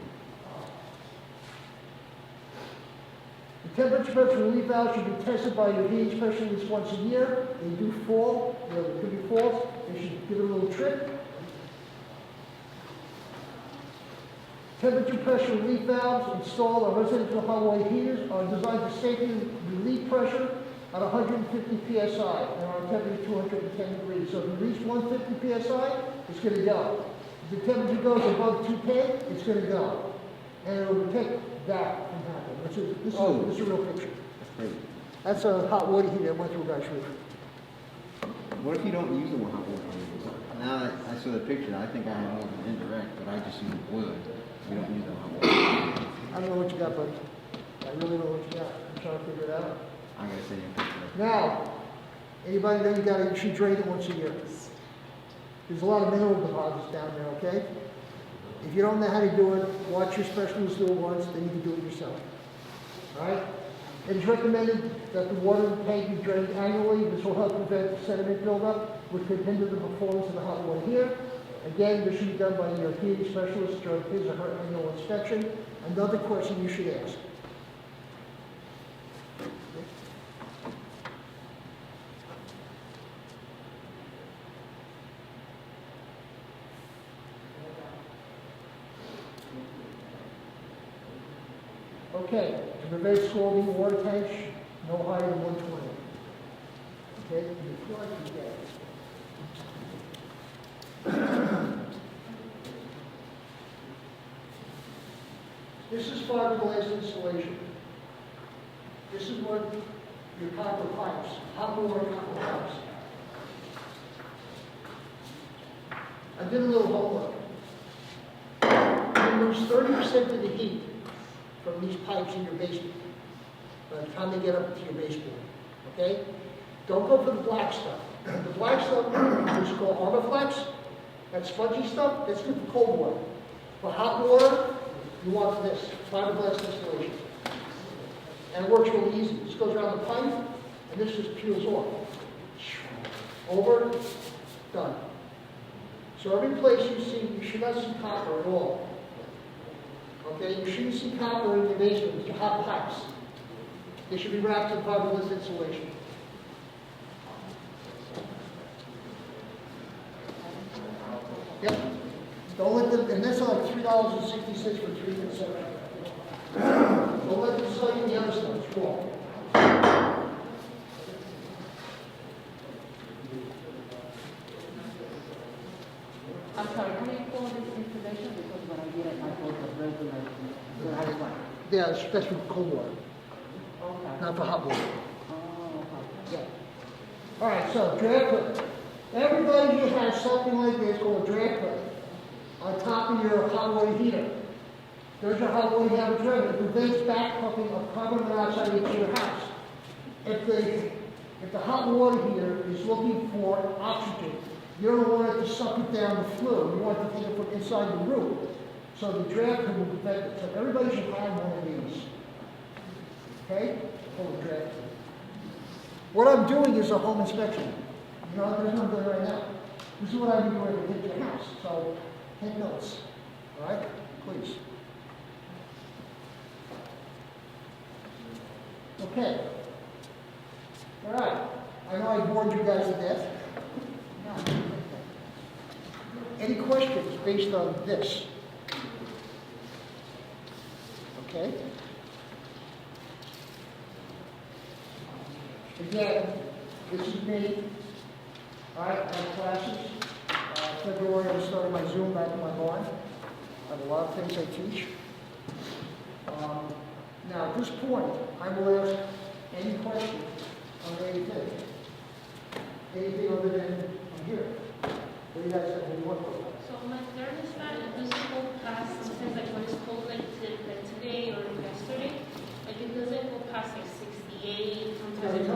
S1: The temperature pressure relief valve should be tested by your heating specialist once a year. They do fall, there could be false. They should give it a little trip. Temperature pressure relief valves installed on residential hot water heaters are designed to safely relieve pressure at 150 psi and on a temperature 210 degrees. So if you reach 150 psi, it's going to go. If the temperature goes above 210, it's going to go. And it will protect that from happening. This is a real picture.
S2: That's great.
S1: That's a hot water heater that went through a guy's roof.
S2: What if you don't use the one hot water heater? Now that I saw the picture, I think I have more than indirect, but I just use the boiler. We don't use the hot water heater.
S1: I don't know what you got, buddy. I really don't know what you got. I'm trying to figure it out.
S2: I gotta send you a picture.
S1: Now, anybody know you should drain it once a year? There's a lot of mineral deposits down there, okay? If you don't know how to do it, watch your specialist do it once, then you can do it yourself. All right? It is recommended that the water tank be drained annually. This will help prevent sediment buildup, which could hinder the performance of the hot water heater. Again, this should be done by your heating specialist during his or her annual inspection. Another question you should ask. Okay, to prevent scalding, water tanks no higher than 120. Okay, before I forget. This is fiberglass insulation. This is what your copper pipes, hot water copper pipes. I did a little homework. You lose 30% of the heat from these pipes in your basement by the time they get up to your baseboard. Okay? Don't go for the black stuff. The black stuff, which is called Armaflex, that spongy stuff, that's good for cold water. For hot water, you want this, fiberglass insulation. And it works really easy. This goes around the pipe, and this just peels off. Over, done. So every place you see, you should not see copper at all. Okay, you shouldn't see copper in your basement with your hot pipes. They should be wrapped in fiberglass insulation. Yep. Don't let them, and that's like $3.60 for treatment center. Don't let them sell you the other stuff. It's wrong.
S5: I'm sorry, how do you call this installation? Because when I did it, I thought of regular, so that's why.
S1: Yeah, that's for cold water,
S5: Okay.
S1: not for hot water.
S5: Oh, okay.
S1: Yeah. All right, so draft clip. Everybody here has something like this called a draft clip on top of your hot water heater. There's your hot water heater drain. It prevents back pumping of carbon monoxide into your house. If the hot water heater is looking for oxygen, you don't want it to suck it down the flue. You want it to take it from inside the room. So the draft clip will prevent it. So everybody should have one of these. Okay? Called a draft clip. What I'm doing is a home inspection. You know, there's nothing right now. This is what I do when I hit your house. So take notes. All right? Please. Okay. All right. I know I bored you guys to death. Any questions based on this? Okay. Again, this is me. All right, I have classes. February, I'm starting my Zoom back in my barn. I have a lot of things I teach. Now, at this point, I will ask any question on anything. Anything other than I'm here. What do you guys have? What do you want to know?
S7: So my concern is that it doesn't go past, sometimes like when it's cold like today or yesterday, like it doesn't go past like 68, sometimes it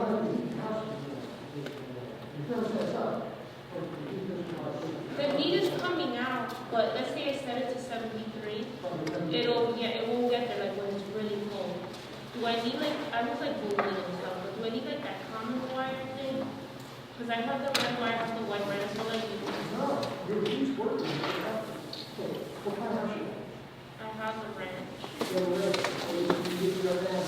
S7: the heat is coming out, but let's say I set it to 73, it won't get there like when it's really cold. Do I need like, I was like Googling and stuff, but do I need like that common wire thing? Because I have the red wire, I have the white wire, so like
S1: No, your heat's working. What kind of house you have?
S7: I have the red.
S1: You have a red, or you use it right now?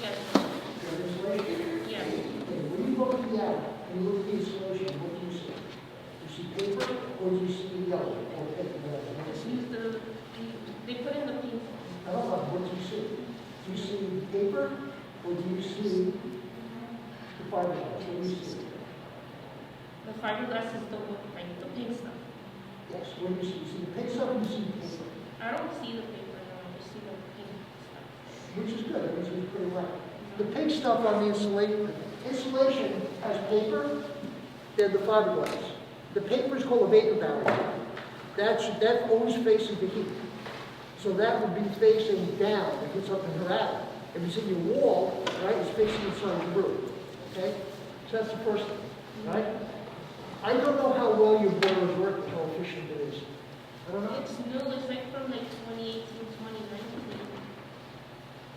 S7: Yes,
S1: You have insulation?
S7: yes.
S1: Okay, when you look at the attic, and you look at the insulation, what do you see? Do you see paper, or do you see yellow, or paper, whatever?
S7: It's used they put in the pink.
S1: I don't know, what do you see? Do you see paper, or do you see the fiberglass? What do you see?
S7: The fiberglass is the wood, like the pink stuff.
S1: Yes, what do you see? You see the pink stuff, or you see the paper?
S7: I don't see the paper, no, I just see the pink stuff.
S1: Which is good, it means it's pretty right. The pink stuff on the insulation has paper, then the fiberglass. The paper is called a vapor barrier. That always faces the heat. So that would be facing down if it's up in her attic. If it's in your wall, right, it's facing inside the roof. Okay? So that's the first thing, right? I don't know how well your boilers work, how efficient it is. I don't know.
S7: It's new, it's like from like 2018, 2019.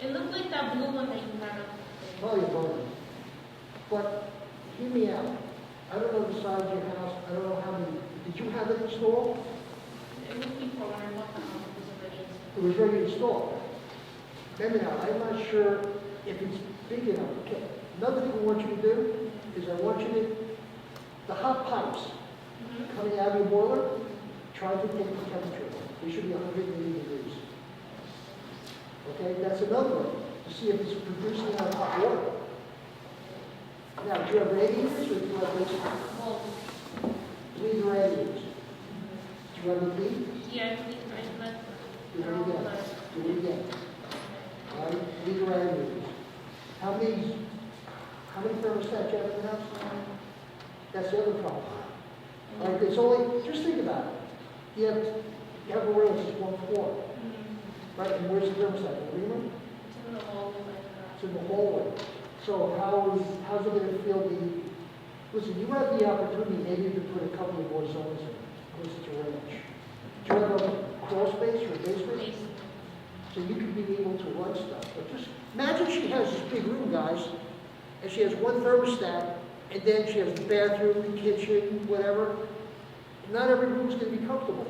S7: It looked like that blue one that you had up there.
S1: Probably a bone. But hear me out. I don't know the size of your house. I don't know how many. Did you have it installed?
S7: It was before when I bought the house, it was already installed.
S1: It was already installed. Then now, I'm not sure if it's big enough. Okay. Another thing I want you to do is I want you to, the hot pipes coming out of your boiler, try to take the temperature. They should be 180 degrees. Okay, that's another one, to see if it's producing enough hot water. Now, do you have radiators or do you have basic?
S7: Well,
S1: Leave the radiators. Do you have a leak?
S7: yeah, I think I let.
S1: Do it again. Do it again. All right, leave the radiators. How many thermostats do you have in the house? That's the other problem. All right, it's only, just think about it. You have a room, it's 1 floor. Right, and where's the thermostat? In the living room?
S7: It's in the hallway,
S1: It's in the hallway. So how's it gonna feel listen, you have the opportunity maybe to put a couple of more zones in, close to range. Do you have a crawl space or a basement?
S7: basement.
S1: So you can be able to run stuff. But just imagine she has this big room, guys, and she has one thermostat, and then she has the bathroom, the kitchen, whatever. Not every room's gonna be comfortable.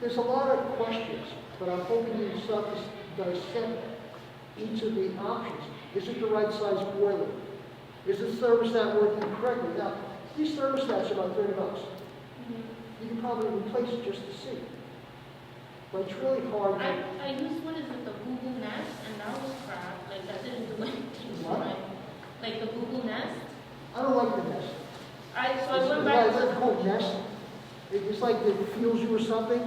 S1: There's a lot of questions, but I'm hoping you start to dissect each of the options. Is it the right size boiler? Is this thermostat working correctly? Now, these thermostats are about $30. You can probably replace it just to see. But it's really hard.
S7: I used one is with the Google Nest, and that was crap. Like that didn't do anything.
S1: What?
S7: Like the Google Nest.
S1: I don't like the Nest.
S7: So I went back
S1: It's
S7: to.
S1: called Nest. It's like it fuels you or something.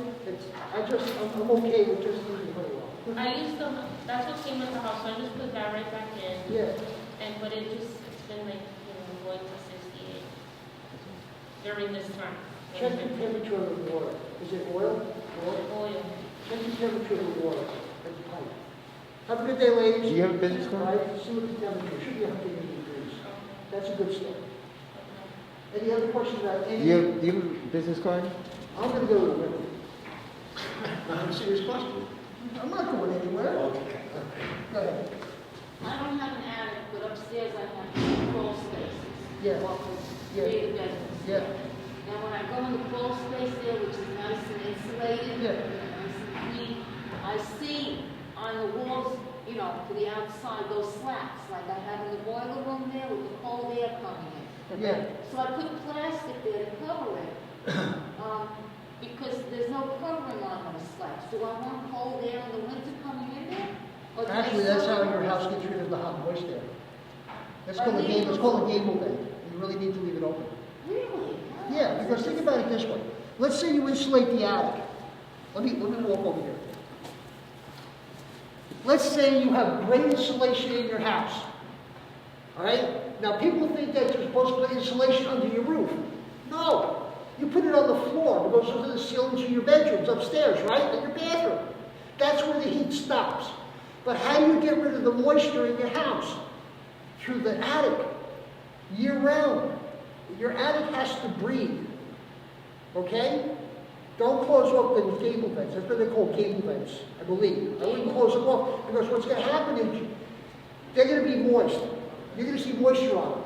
S1: I'm okay with just using it very well.
S7: I used the. That's what came with the house. So I just put that right back in.
S1: Yeah.
S7: But it's been like going to 68 during this time.
S1: Check the temperature of the water. Is it oil?
S7: Oil.
S1: Check the temperature of the water. That's pipe. Have a good day, ladies.
S2: Do you have a business card?
S1: Right, see what the temperature should be 180 degrees. That's a good start. Any other questions about any?
S2: Do you have a business card?
S1: I'm gonna go to the river.
S4: I'm a serious question.
S1: I'm not going anywhere.
S4: Okay.
S1: Go ahead.
S6: I don't have an attic, but upstairs I have crawl spaces.
S1: Yeah.
S6: Walk-ins,
S1: Yeah.
S6: create a bedroom.
S1: Yeah.
S6: Now, when I go in the crawl space there, which is nice and insulated,
S1: Yeah.
S6: nice and clean, I see on the walls, to the outside, those slats, like I have in the boiler room there with the cold air coming in.
S1: Yeah.
S6: So I put plastic there to cover it, because there's no covering on those slats. Do I want cold air in the winter coming in there? Or do I
S1: Actually, that's how
S6: separate
S1: your
S6: it?
S1: house gets rid of the hot moist air. It's
S6: By
S1: called a
S6: leaving
S1: gable, it's
S6: it
S1: called a
S6: open.
S1: gable vent. You really need to leave it open.
S6: Really?
S1: Yeah, because think about it this way. Let's say you insulate the attic. Let me walk over here. Let's say you have great insulation in your house. All right? Now, people think that you're supposed to put insulation under your roof. No. You put it on the floor. It goes under the ceilings of your bedrooms upstairs, right? In your bathroom. That's where the heat stops. But how do you get rid of the moisture in your house? Through the attic, year-round. Your attic has to breathe. Okay? Don't close off the gable vents. That's what they call gable vents, I believe. I wouldn't close them off because what's going to happen is they're going to be moist. You're going to see moisture on them.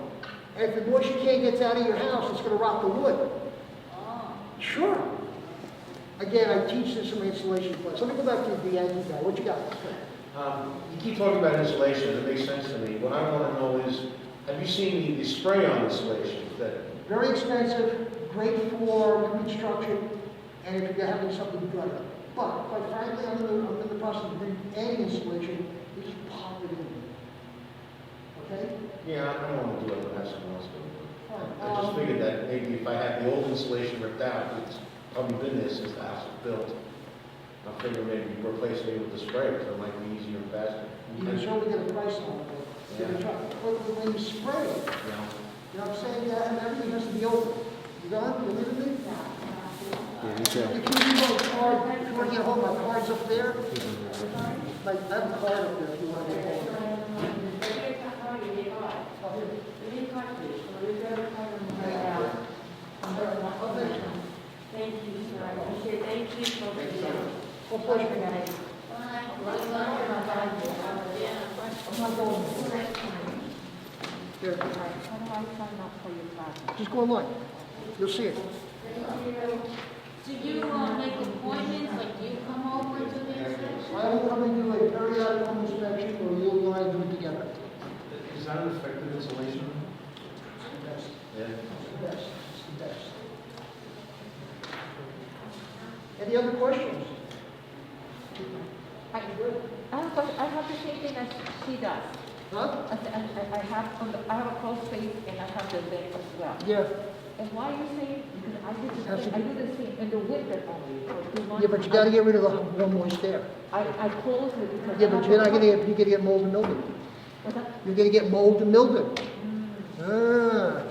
S1: And if the moisture can't get out of your house, it's going to rot the wood.
S6: Oh.
S1: Sure. Again, I teach this in my installation class. Let me go back to the Yankee guy. What you got?
S4: You keep talking about insulation, it makes sense to me. What I want to know is, have you seen the spray-on insulation that?
S1: Very expensive, great for new construction, and if you're having something done. But quite frankly, I'm in the process of adding insulation. You just pop it in. Okay?
S4: Yeah, I don't want to do it, but have someone else do it.
S1: Fine.
S4: I just figured that maybe if I had the old insulation ripped out, it's probably been there since the house was built. I figure maybe replace it with the spray, because it might be easier and faster.
S1: You can certainly get a price on it. But you're gonna try. But when you spray it,
S4: Yeah.
S1: you know what I'm saying? Yeah, and everything has to be open. You got it? You live with me?
S2: Yeah, me too.
S1: If you need a card, if you want to get home, my card's up there. Like, I have a card up there if you want to get home. Up here. Up there.
S3: Thank you, sir. I appreciate it. Thank you for
S1: Well, pleasure.
S6: Bye. Yeah.
S1: I'm not going. Here,
S5: How do I sign up for your class?
S1: just go online. You'll see it.
S6: Do you make appointments, like do you come over to the inspection?
S1: I will come and do a periodic home inspection, or you and I do it together.
S4: Is that an effective insulation?
S1: It's the best.
S4: Yeah.
S1: It's the best. It's the best. Any other questions?
S5: I have the same thing as she does.
S1: Huh?
S5: I have a crawl space and I have the vent as well.
S1: Yeah,
S5: And why are you saying, because
S1: Has to
S5: I do the same in the winter only for 2 months.
S1: yeah, but you gotta get rid of the warm moist air.
S5: I close it because.
S1: Yeah,
S5: I
S1: but
S5: have
S1: you're not
S5: a-
S1: you're gonna get mold and mildew.
S5: What's that?
S1: You're gonna get mold and mildew. Ah.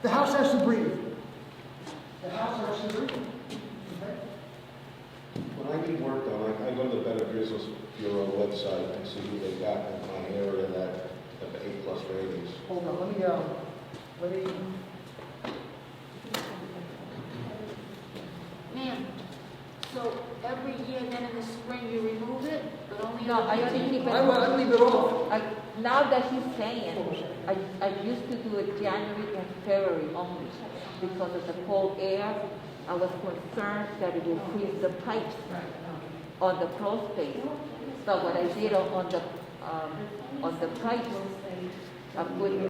S1: The house has to breathe. The house has to breathe. Okay?
S4: When I need work done, I go to the Better Business Bureau website and see who they got in my area that have the A+ ratings.
S1: Hold on, let me,
S6: Ma'am, so every year then in the spring you remove it, but only.
S5: No, I only keep it.
S1: I leave it off.
S5: Now that he's saying, I used to do it January and February only because of the cold air. I was concerned that it would freeze the pipes on the crawl space. So what I did on the pipes, I put